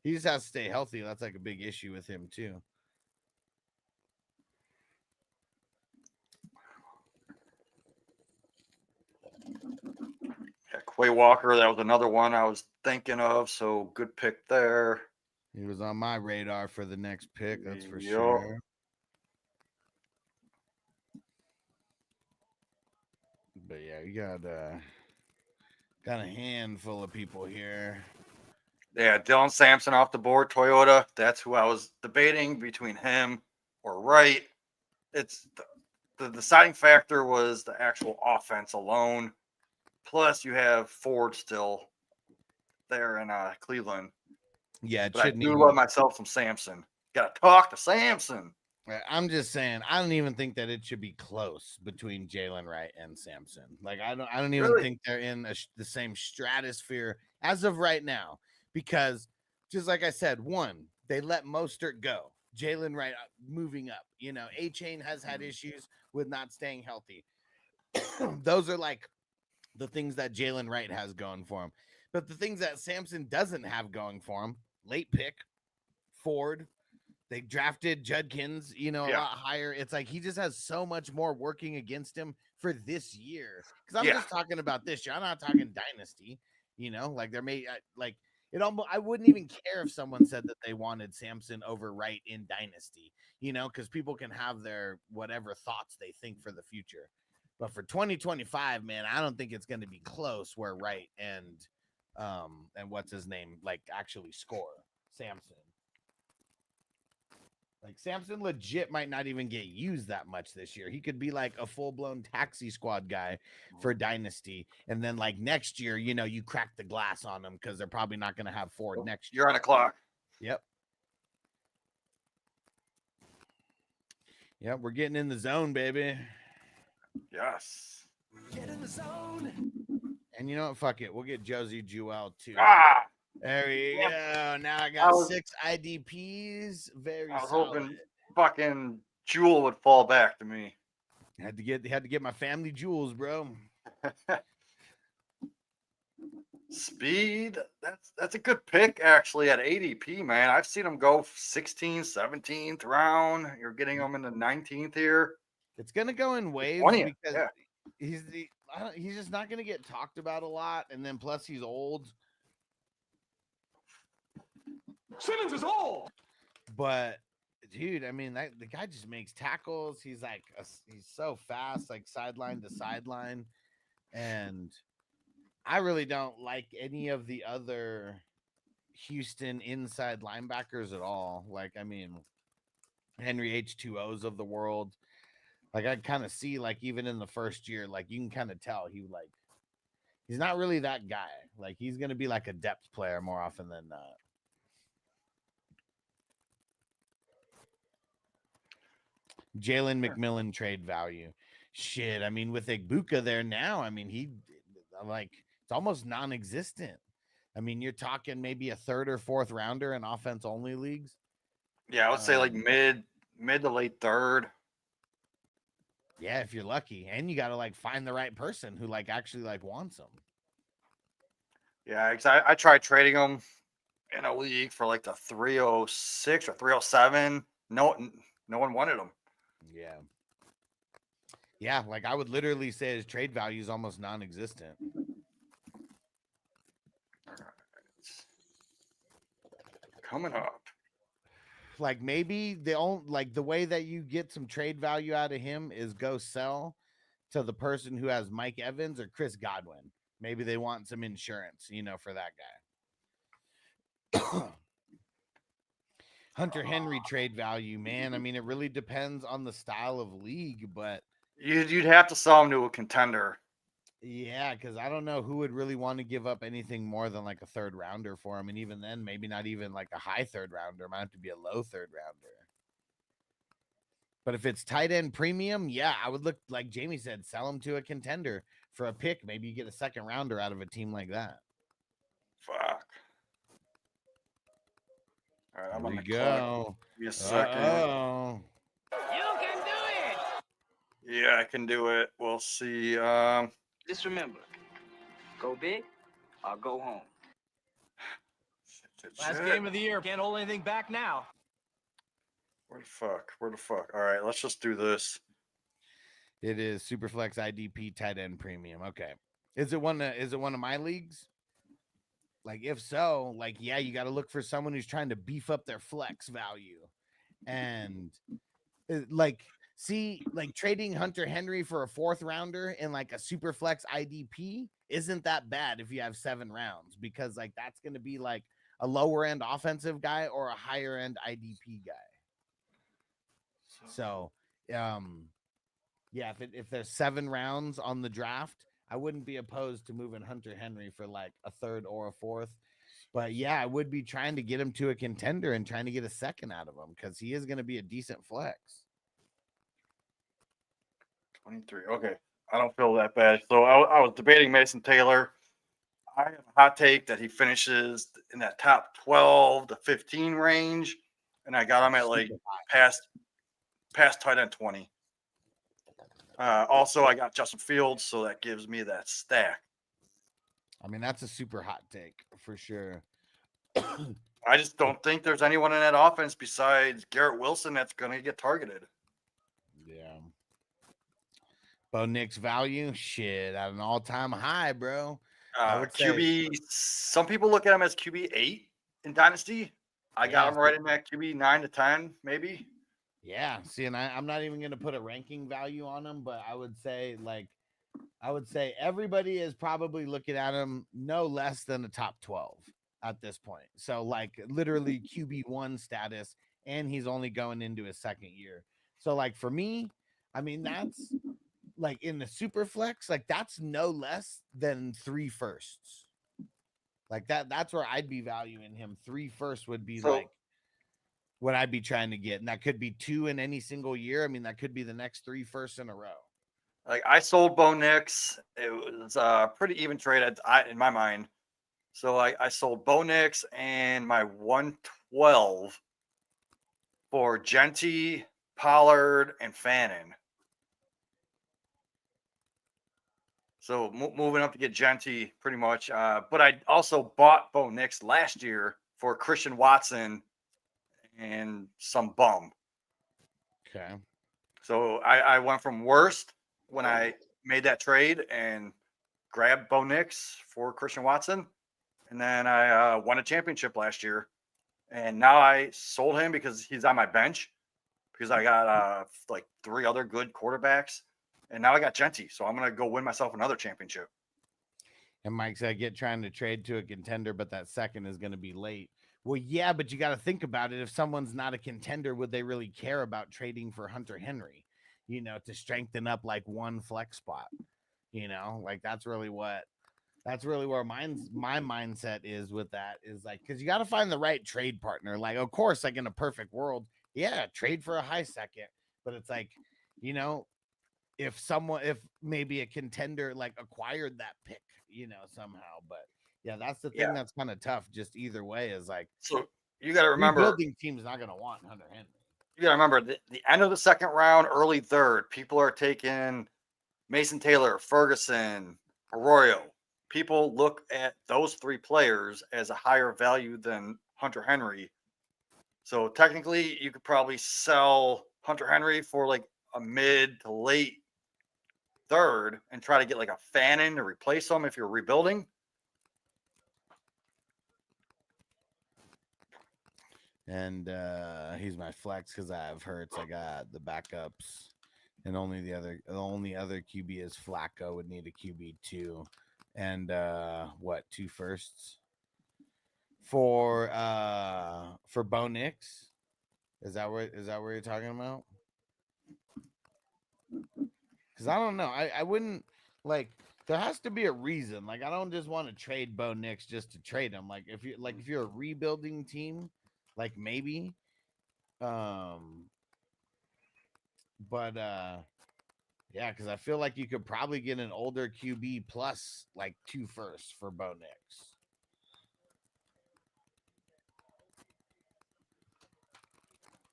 He just has to stay healthy. That's like a big issue with him too. Yeah, Quay Walker, that was another one I was thinking of. So good pick there. He was on my radar for the next pick. That's for Yup. sure. But yeah, you got a handful of people here. Yeah, Dylan Sampson off the board, Toyota. That's who I was debating between him or Wright. It's the deciding factor was the actual offense alone. Plus, you have Ford still there in Cleveland. Yeah, it But I shouldn't do even. love myself some Sampson. Got to talk to Sampson. I'm just saying, I don't even think that it should be close between Jalen Wright and Sampson. Like, I don't even Really? think they're in the same stratosphere as of right now. Because, just like I said, one, they let Mostert go. Jalen Wright moving up. You know, A-Chain has had issues with not staying healthy. Those are like the things that Jalen Wright has going for him. But the things that Sampson doesn't have going for him, late pick, Ford, they drafted Judkins, you know, a lot higher. It's like he just has so much more working against him for this year. Because I'm just talking about this year. I'm not talking dynasty. You know, like there may like it almost. I wouldn't even care if someone said that they wanted Sampson over Wright in dynasty. You know, because people can have their whatever thoughts they think for the future. But for 2025, man, I don't think it's going to be close where Wright and what's his name like actually score Sampson. Like Sampson legit might not even get used that much this year. He could be like a full-blown taxi squad guy for Dynasty. And then like next year, you know, you crack the glass on them because they're probably not going to have Ford next year. You're on the clock. Yep. Yep, we're getting in the zone, baby. Yes. Get in the zone. And you know what? Fuck it. We'll get Josie Jewell too. Ah, There we go. Now I got 6 IDPs. Very I was solid. hoping fucking Jewel would fall back to me. Had to get my family jewels, bro. Speed, that's a good pick actually at ADP, man. I've seen them go 16th, 17th round. You're getting them in the 19th here. It's gonna go in waves 20th, because yeah. he's just not gonna get talked about a lot, and then plus he's old. Simmons is old. But dude, I mean, the guy just makes tackles. He's like he's so fast, like sideline to sideline, and I really don't like any of the other Houston inside linebackers at all. Like, I mean, Henry H2Os of the world. Like, I kind of see, like, even in the first year, like, you can kind of tell he's not really that guy. Like, he's going to be like a depth player more often than not. Jalen McMillan trade value. Shit. I mean, with Igbuka there now, I mean, it's almost non-existent. I mean, you're talking maybe a 3rd or 4th rounder in offense only leagues. Yeah, I would say like mid to late 3rd. Yeah, if you're lucky, and you got to like find the right person who like actually like wants them. Yeah, because I tried trading them in a league for like the 306 or 307. No one wanted them. Yeah. Yeah, like I would literally say his trade value is almost non-existent. All right. Coming up. Like maybe the way that you get some trade value out of him is go sell to the person who has Mike Evans or Chris Godwin. Maybe they want some insurance, you know, for that guy. Hunter Henry trade value, man. I mean, it really depends on the style of league, but You'd have to sell him to a contender. yeah, because I don't know who would really want to give up anything more than like a 3rd rounder for him. And even then, maybe not even like a high 3rd rounder. It might have to be a low 3rd rounder. But if it's tight end premium, yeah, I would look, like Jamie said, sell him to a contender for a pick. Maybe you get a 2nd rounder out of a team like that. Fuck. All right, I'm There on we the go. clock. Give me a second. Oh, You can do it. Yeah, I can do it. We'll see. Just remember, go big or go home. Last game of the year. Can't hold anything back now. Where the fuck? All right, let's just do this. it is Superflex IDP tight end premium. Okay. Is it one of my leagues? Like, if so, like, yeah, you got to look for someone who's trying to beef up their flex value. And like, see, like trading Hunter Henry for a 4th rounder in like a super flex IDP isn't that bad if you have 7 rounds, because like that's going to be like a lower end offensive guy or a higher end IDP guy. So, yeah, if there's 7 rounds on the draft, I wouldn't be opposed to moving Hunter Henry for like a 3rd or a 4th. But yeah, I would be trying to get him to a contender and trying to get a 2nd out of him, because he is going to be a decent flex. 23. Okay. I don't feel that bad. So I was debating Mason Taylor. I have a hot take that he finishes in that top 12 to 15 range. And I got him at like past tight end 20. Also, I got Justin Fields, so that gives me that stack. I mean, that's a super hot take for sure. I just don't think there's anyone in that offense besides Garrett Wilson that's going to get targeted. Yeah. Bo Nick's value, shit, at an all-time high, bro. I would QB, some people look at him as QB 8 in Dynasty. I got him right in that QB 9 to 10, maybe. Yeah. See, and I'm not even going to put a ranking value on him, but I would say everybody is probably looking at him no less than a top 12 at this point. So like literally QB1 status, and he's only going into his 2nd year. So like for me, I mean, that's like in the super flex, like that's no less than 3 firsts. Like that's where I'd be valuing him. 3 firsts would be like what I'd be trying to get. And that could be 2 in any single year. I mean, that could be the next 3 firsts in a row. Like I sold Bo Nix. It was a pretty even trade in my mind. So I sold Bo Nix and my 112 for Genty, Pollard, and Fannin. So moving up to get Genty pretty much. But I also bought Bo Nix last year for Christian Watson and some bum. Okay. So I went from worst when I made that trade and grabbed Bo Nix for Christian Watson. And then I won a championship last year. And now I sold him because he's on my bench, because I got like 3 other good quarterbacks. And now I got Genty. So I'm going to go win myself another championship. And Mike said, trying to trade to a contender, but that 2nd is going to be late. Well, yeah, but you got to think about it. If someone's not a contender, would they really care about trading for Hunter Henry, to strengthen up like one flex spot? Like that's really where my mindset is with that, is like, because you got to find the right trade partner. Like, of course, like in a perfect world, yeah, trade for a high 2nd. But it's like, if maybe a contender like acquired that pick, somehow. But yeah, that's the thing that's kind of tough. Just either way is like, so you got to remember, building team's not going to want Hunter Henry. You got to remember the end of the 2nd round, early 3rd, people are taking Mason Taylor, Ferguson, Arroyo. People look at those 3 players as a higher value than Hunter Henry. So technically, you could probably sell Hunter Henry for like a mid to late 3rd and try to get like a Fannin to replace him if you're rebuilding. And he's my flex because I have Hurts. I got the backups, and the only other QB is Flacco. Would need a QB 2, and 2 firsts for Bo Nix. Is that where you're talking about? Because I don't know. I wouldn't like. There has to be a reason. Like I don't just want to trade Bo Nix just to trade him. Like if you're a rebuilding team, like maybe. But yeah, because I feel like you could probably get an older QB plus like 2 firsts for Bo Nix.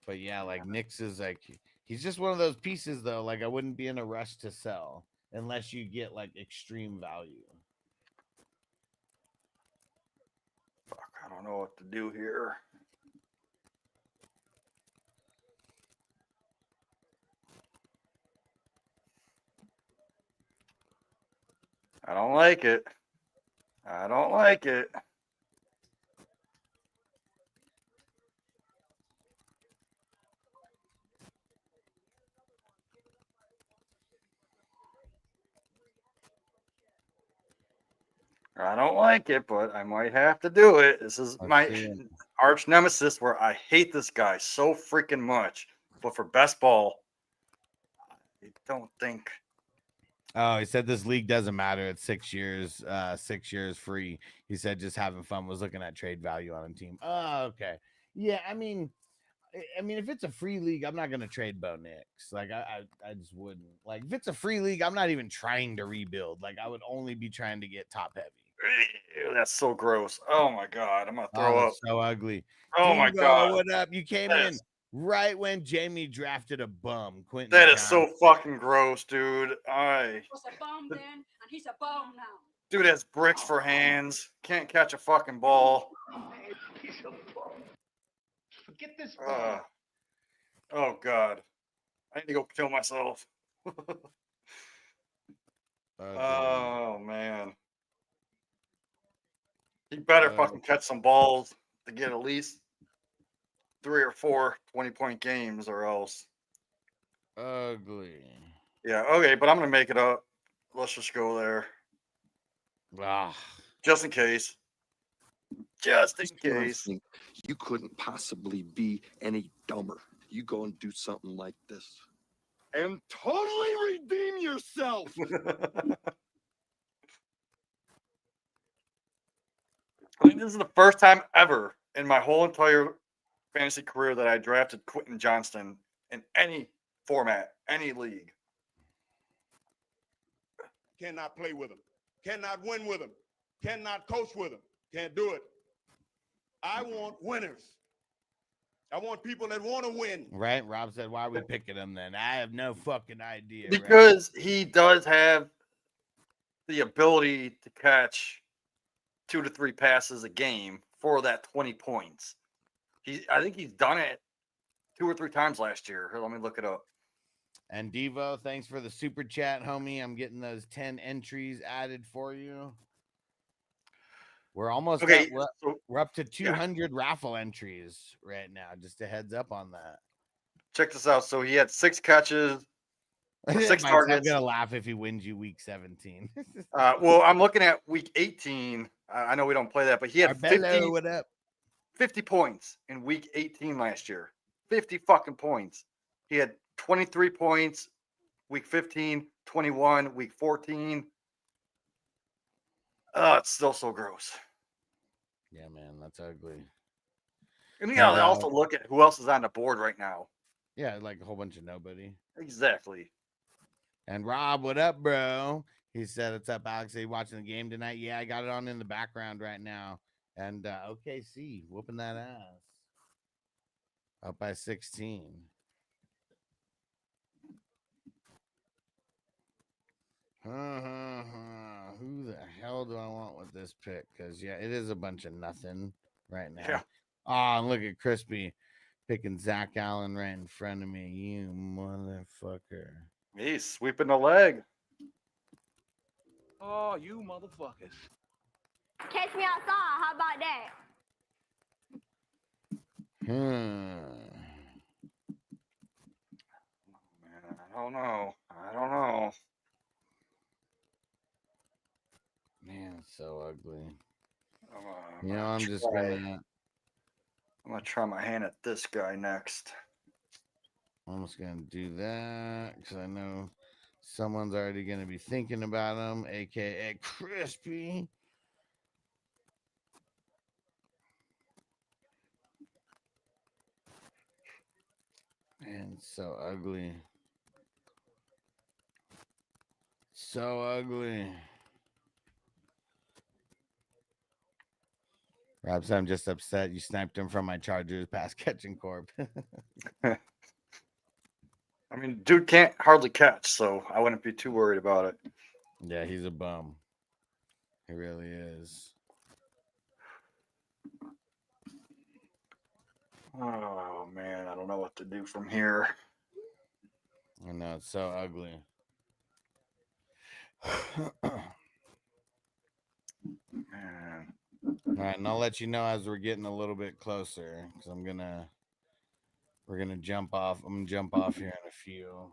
But yeah, like Nix is like, he's just one of those pieces though. Like I wouldn't be in a rush to sell unless you get like extreme value. Fuck, I don't know what to do here. I don't like it. I don't like it. I don't like it, but I might have to do it. This is Let's my see it. arch nemesis where I hate this guy so freaking much. But for best ball, I don't think. Oh, he said this league doesn't matter. It's 6 years, 6 years free. He said just having fun, was looking at trade value on a team. Oh, okay. Yeah, I mean, if it's a free league, I'm not gonna trade Bo Nix. Like I just wouldn't. Like if it's a free league, I'm not even trying to rebuild. Like I would only be trying to get top heavy. Ew, that's so gross. Oh my god, I'm gonna Oh, throw up. that's so ugly. Oh my Devo, god, what up? You came that in is, right when Jamie drafted a bum, Quentin that is Johnson. so fucking gross, dude. Was a bum then, and he's a bum now. Dude has bricks for hands. Can't catch a fucking ball. Forget this. Oh god, I need to go kill myself. Oh man, he better fucking catch some balls to get at least 3 or 4 20-point games, or else. Ugly. Yeah, okay, but I'm gonna make it up. Let's just go there, Ah. just in case. Just in And I case. think you couldn't possibly be any dumber. You go and do something like this and totally redeem yourself. I think this is the first time ever in my whole entire fantasy career that I drafted Quentin Johnston in any format, any league. Cannot play with him. Cannot win with him. Cannot coach with him. Can't do it. I want winners. I want people that want to win. Right? Rob said, why are we picking him then? I have no fucking idea. Because he does have the ability to catch 2 to 3 passes a game for that 20 points. I think he's done it 2 or 3 times last year. Here, let me look it up. And Devo, thanks for the super chat, homie. I'm getting those 10 entries added for you. We're almost Okay, we're up to 200 raffle entries right now. Just a heads up on that. Check this out. So he had 6 catches, 6 I'm targets. gonna laugh if he wins you week 17. Well, I'm looking at week 18. I know we don't play that, but he had 50, what up? 50 points in week 18 last year. 50 fucking points. He had 23 points week 15, 21, week 14. Oh, it's still so gross. Yeah, man, that's ugly. And you gotta also look at who else is on the board right now. Yeah, like a whole bunch of nobody. Exactly. And Rob, what up, bro? He said, "What's up, Alex? Are you watching the game tonight?" Yeah, I got it on in the background right now. And OKC whooping that ass. Up by 16. Who the hell do I want with this pick? Because, yeah, it is a bunch of nothing right now. Yeah. Oh, look at Crispy picking Zach Allen right in front of me. You motherfucker. He's sweeping the leg. Oh, you motherfuckers. Catch me outside. How about that? Man, I don't know. Man, it's so ugly. I'm just gonna try my hand at this guy next. I'm just gonna do that because I know someone's already gonna be thinking about him, aka Crispy. And so ugly. So ugly. Rob said, I'm just upset you sniped him from my Chargers pass catching corp. I mean, dude can't hardly catch, so I wouldn't be too worried about it. Yeah, he's a bum. He really is. Oh, man, I don't know what to do from here. I know, it's so ugly. All right, and I'll let you know as we're getting a little bit closer because we're gonna jump off. I'm gonna jump off here in a few.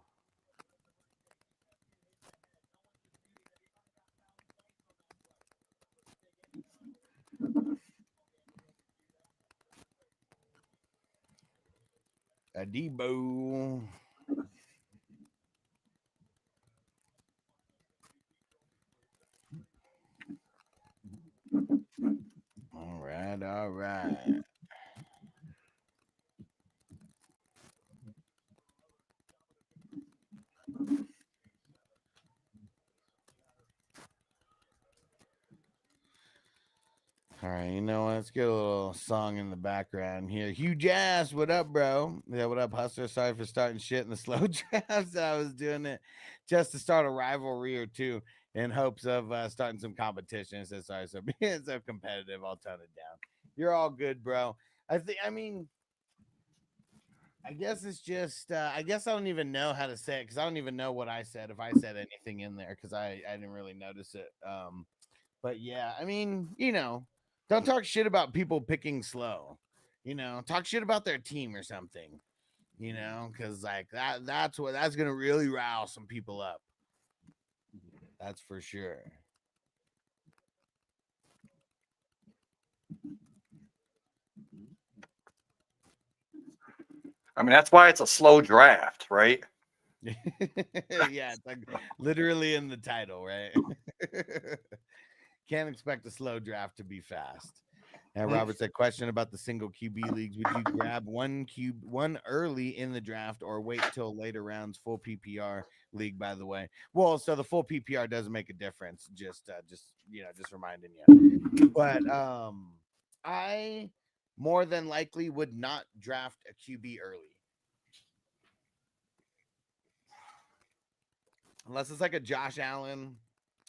A Debo. All right, all right. All right, you know what? Let's get a little song in the background here. Hugh Jazz, what up, bro? Yeah, what up, Hustler? Sorry for starting shit in the slow drafts. I was doing it just to start a rivalry or two in hopes of starting some competition. So sorry, so being so competitive, I'll tone it down. You're all good, bro. I guess it's just I guess I don't even know how to say it because I don't even know what I said if I said anything in there because I didn't really notice it. But yeah, I mean, don't talk shit about people picking slow. Talk shit about their team or something. Because like that's gonna really rile some people up. That's for sure. I mean, that's why it's a slow draft, right? Yeah, it's like literally in the title, right? Can't expect a slow draft to be fast. And Robert said, question about the single QB leagues. Would you grab one early in the draft or wait till later rounds? Full PPR league, by the way. Well, so the full PPR does make a difference. Just reminding you. But I more than likely would not draft a QB early. Unless it's like a Josh Allen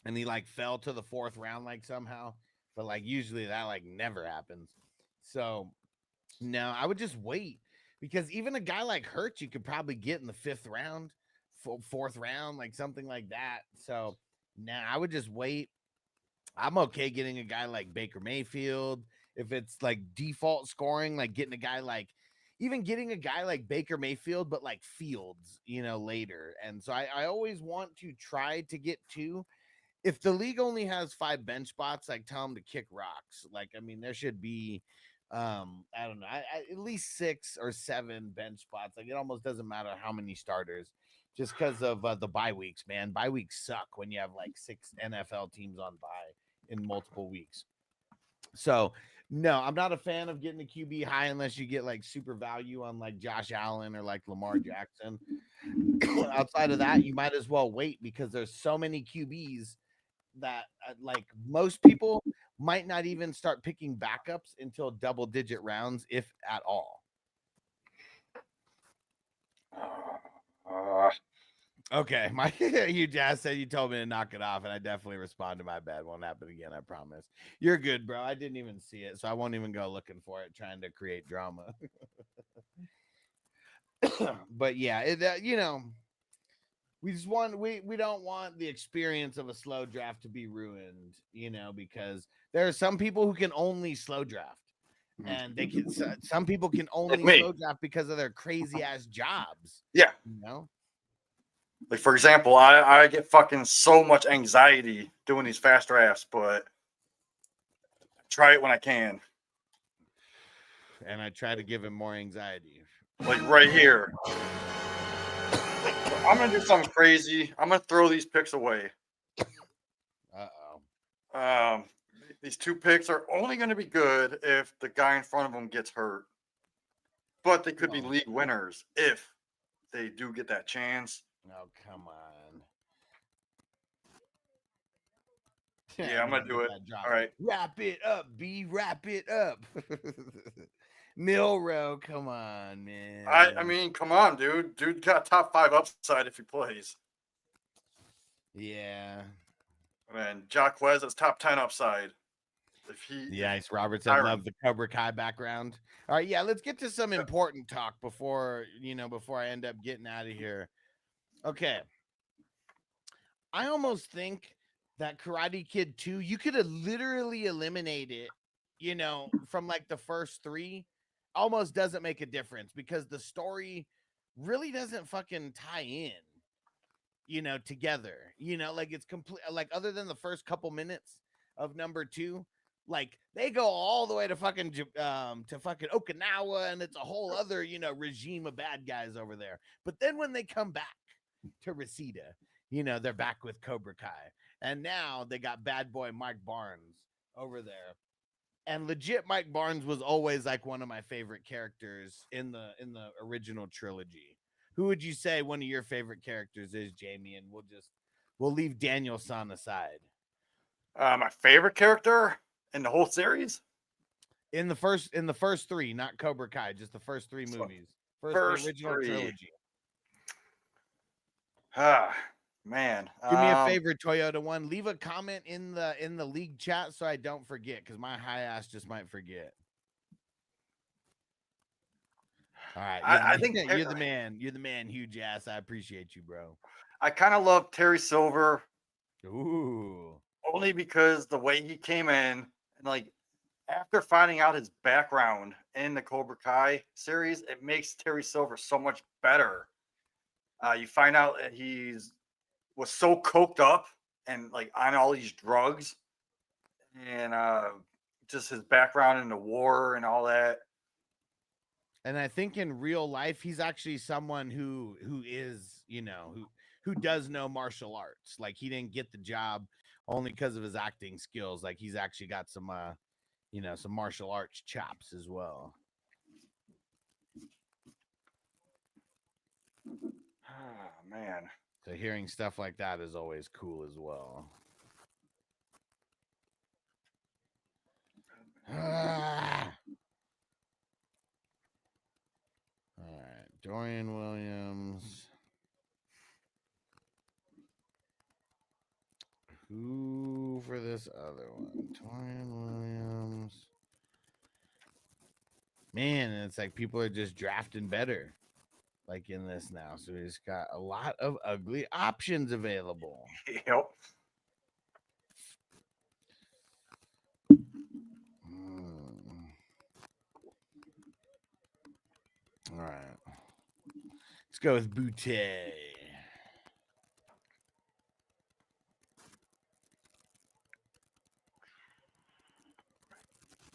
and he like fell to the 4th round like somehow. But like usually that like never happens. So no, I would just wait because even a guy like Hurts you could probably get in the 5th round, 4th round, like something like that. So now I would just wait. I'm okay getting a guy like Baker Mayfield if it's like default scoring, like getting a guy like Baker Mayfield, but like Fields, later. And so I always want to try to get 2. If the league only has 5 bench spots, like tell them to kick rocks. Like, I mean, there should be, I don't know, at least 6 or 7 bench spots. Like, it almost doesn't matter how many starters, just because of the bye weeks, man. Bye weeks suck when you have like 6 NFL teams on bye in multiple weeks. So, no, I'm not a fan of getting a QB high unless you get like super value on like Josh Allen or like Lamar Jackson. Outside of that, you might as well wait because there's so many QBs that like most people might not even start picking backups until double-digit rounds, if at all. Okay, you Jazz said you told me to knock it off, and I definitely responded. My bad, won't happen again. I promise. You're good, bro. I didn't even see it, so I won't even go looking for it, trying to create drama. But yeah, we don't want the experience of a slow draft to be ruined, because there are some people who can only slow draft, and some people can only slow draft because of their crazy ass jobs. Yeah. Like, for example, I get fucking so much anxiety doing these fast drafts, but I try it when I can. And I try to give him more anxiety. Like right here. I'm going to do something crazy. I'm going to throw these picks away. Uh-oh. These 2 picks are only going to be good if the guy in front of them gets hurt. But they could be league winners if they do get that chance. Oh, come on. Yeah, I'm going to do it. All right. Wrap it up, B. Wrap it up. Milrow, come on, man. I mean, come on, dude. Dude got top 5 upside if he plays. Yeah. And Jacquez is top 10 upside. Yes, Robert said love the Cobra Kai background. All right, yeah, let's get to some important talk before I end up getting out of here. Okay. I almost think that Karate Kid 2, you could have literally eliminated you know, from like the first 3 almost doesn't make a difference because the story really doesn't fucking tie in, you know, together. You know, like it's complete, like other than the first couple minutes of number 2, like they go all the way to fucking Okinawa, and it's a whole other, you know, regime of bad guys over there. But then when they come back to Reseda, you know, they're back with Cobra Kai, and now they got bad boy Mike Barnes over there. And legit, Mike Barnes was always like one of my favorite characters in the original trilogy. Who would you say one of your favorite characters is, Jamie? And we'll leave Daniel San aside. My favorite character in the whole series? In the first 3, not Cobra Kai, just the first 3 movies. First the original 3. trilogy. Ah, man. Do me a favor, Toyota One. Leave a comment in the league chat so I don't forget, because my high ass just might forget. All right, I think you're the man. You're the man, huge ass. I appreciate you, bro. I kind of love Terry Silver. Ooh. Only because the way he came in, and like after finding out his background in the Cobra Kai series, it makes Terry Silver so much better. You find out that was so coked up and like on all these drugs, and just his background in the war and all that. And I think in real life, he's actually someone who is, you know, who does know martial arts. Like he didn't get the job only because of his acting skills. Like he's actually got some, you know, some martial arts chops as well. Oh, man. So hearing stuff like that is always cool as well. All right, Dorian Williams. Who for this other one? Dorian Williams. Man, it's like people are just drafting better, like in this now. So he's got a lot of ugly options available. Yep. All right. Let's go with Butte.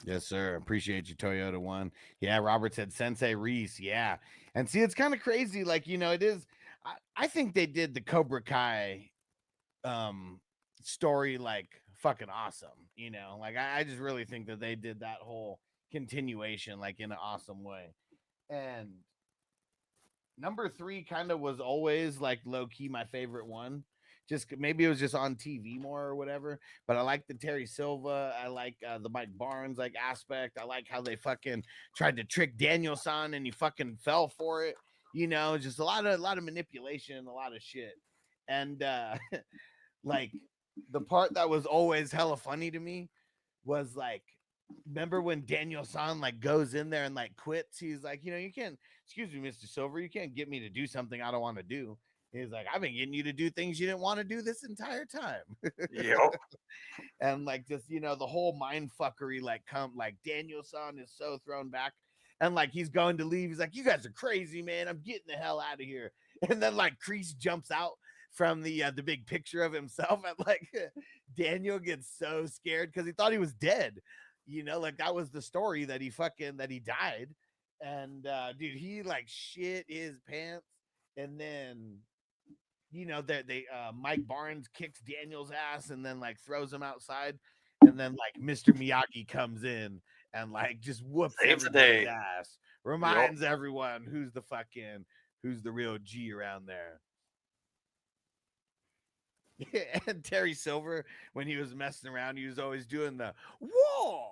Yes, sir. Appreciate you, Toyota One. Yeah, Robert said Sensei Reese. Yeah. And see, it's kind of crazy. Like, you know, it is. I think they did the Cobra Kai story like fucking awesome. You know, like I just really think that they did that whole continuation like in an awesome way. And number 3 kind of was always like low key my favorite one. Just maybe it was just on TV more or whatever, but I like the Terry Silva. I like the Mike Barnes like aspect. I like how they fucking tried to trick Daniel-san and he fucking fell for it. You know, just a lot of manipulation, a lot of shit. And like the part that was always hella funny to me was like, remember when Daniel-san like goes in there and like quits? He's like, you know, you can't, excuse me, Mr. Silver, you can't get me to do something I don't want to do. He's like, I've been getting you to do things you didn't want to do this entire time. Yep. And like just, you know, the whole mind fuckery, like Daniel-san is so thrown back. And like he's going to leave. He's like, you guys are crazy, man. I'm getting the hell out of here. And then like Kreese jumps out from the big picture of himself. And like Daniel gets so scared because he thought he was dead. You know, like that was the story that he died. And dude, he like shit his pants. And then, you know, they Mike Barnes kicks Daniel's ass and then like throws him outside. And then like Mr. Miyagi comes in and like just whoops everybody's ass. Reminds everyone who's the real G around there. Yeah, and Terry Silver, when he was messing around, he was always doing the whoa.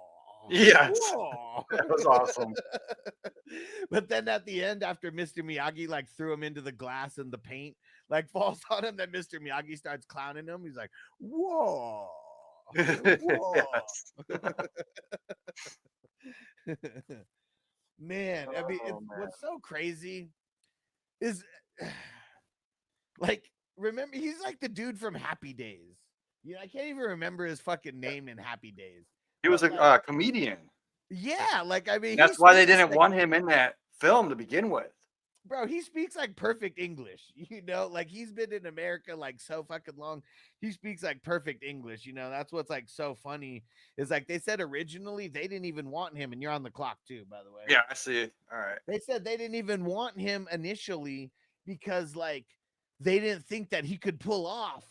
Yes. Whoa. That was awesome. But then at the end, after Mr. Miyagi like threw him into the glass and the paint like falls on him, then Mr. Miyagi starts clowning him. He's like, whoa. Whoa. Man, I mean, what's so crazy is like, remember, he's like the dude from Happy Days. You know, I can't even remember his fucking name in Happy Days. He was a comedian. Yeah, like I mean, That's why they didn't want him in that film to begin with. Bro, he speaks like perfect English, you know, like he's been in America like so fucking long. He speaks like perfect English, you know. That's what's like so funny is like they said originally they didn't even want him, and you're on the clock too, by the way. Yeah, I see it. All right. They said they didn't even want him initially because like they didn't think that he could pull off,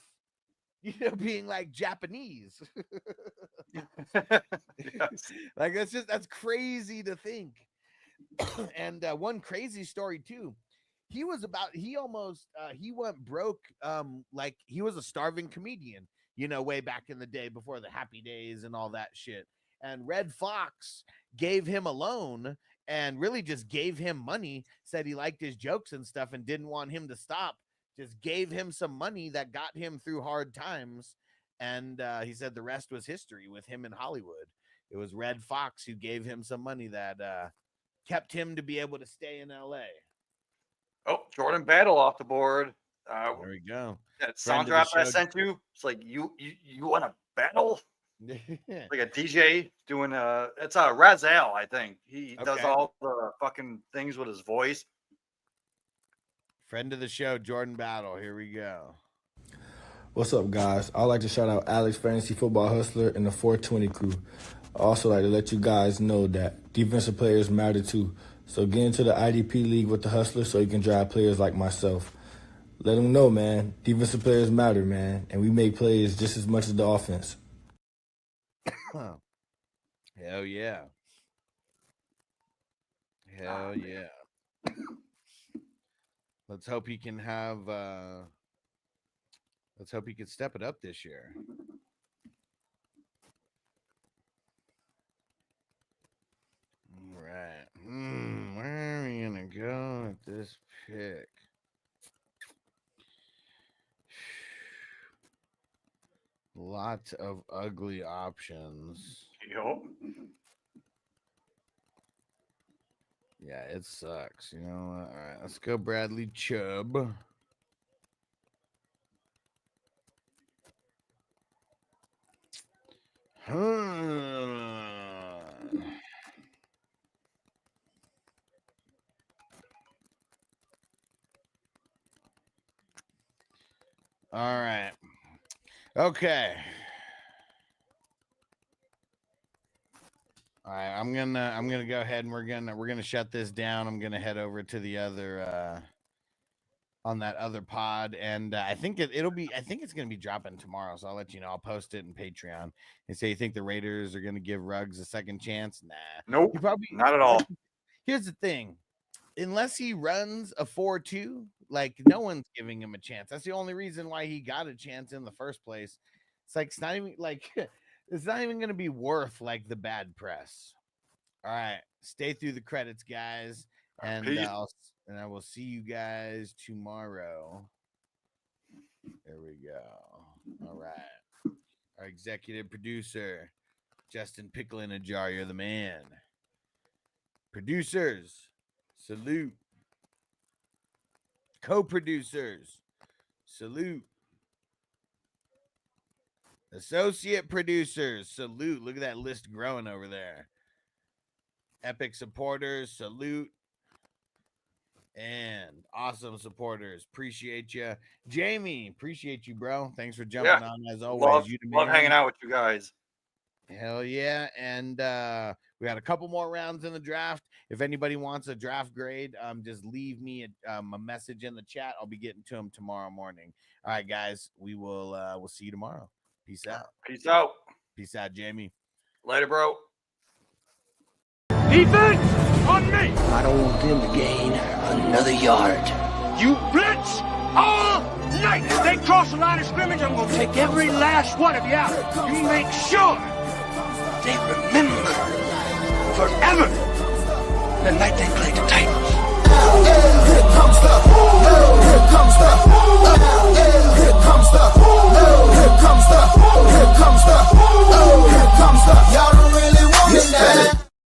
you know, being like Japanese. Yes. Like that's crazy to think. And one crazy story too, he went broke, like he was a starving comedian, you know, way back in the day before the Happy Days and all that shit. And Red Fox gave him a loan and really just gave him money, said he liked his jokes and stuff and didn't want him to stop, just gave him some money that got him through hard times. And he said the rest was history with him in Hollywood. It was Red Fox who gave him some money that kept him to be able to stay in LA. Oh, Jordan Battle off the board. There we go. That sound drop I sent you. It's like you want to battle? Like a DJ doing it's Razal, I think. He does all the fucking things with his voice. Friend of the show, Jordan Battle. Here we go. What's up, guys? I'd like to shout out Alex, Fantasy Football Hustler, and the 420 crew. I also like to let you guys know that defensive players matter too. So get into the IDP league with the Hustlers so you can drive players like myself. Let them know, man. Defensive players matter, man. And we make plays just as much as the offense. Hell yeah. Hell yeah. Let's hope he can have let's hope he can step it up this year. All right. Where are we gonna go with this pick? Lots of ugly options. Yup. Yeah, it sucks. You know what? All right, let's go Bradley Chubb. All right. Okay. All right, I'm gonna go ahead and we're gonna shut this down. I'm gonna head over to the other on that other pod, and I think it's gonna be dropping tomorrow. So I'll let you know. I'll post it in Patreon and say you think the Raiders are gonna give Ruggs a second chance. Nah, nope, not at all. Here's the thing: unless he runs a 4.2, like no one's giving him a chance. That's the only reason why he got a chance in the first place. It's like it's not even like. It's not even going to be worth like the bad press. All right, stay through the credits, guys, and I will see you guys tomorrow. There we go. All right, our executive producer, Justin Pickle in a Jar. You're the man. Producers, salute. Co-producers, salute. Associate producers, salute. Look at that list growing over there. Epic supporters, salute. And awesome supporters, appreciate you. Jamie, appreciate you, bro. Thanks for jumping on as always. Love hanging out with you guys. Hell yeah. And we got a couple more rounds in the draft. If anybody wants a draft grade, just leave me a message in the chat. I'll be getting to them tomorrow morning. All right, guys, we'll see you tomorrow. Peace out. Peace out. Peace out, Jamie. Later, bro. Defense on me. I don't want them to gain another yard. You blitz all night. If they cross the line of scrimmage, I'm going to take every last one of you out. You make sure They remember forever the night they played the Titans. Here comes the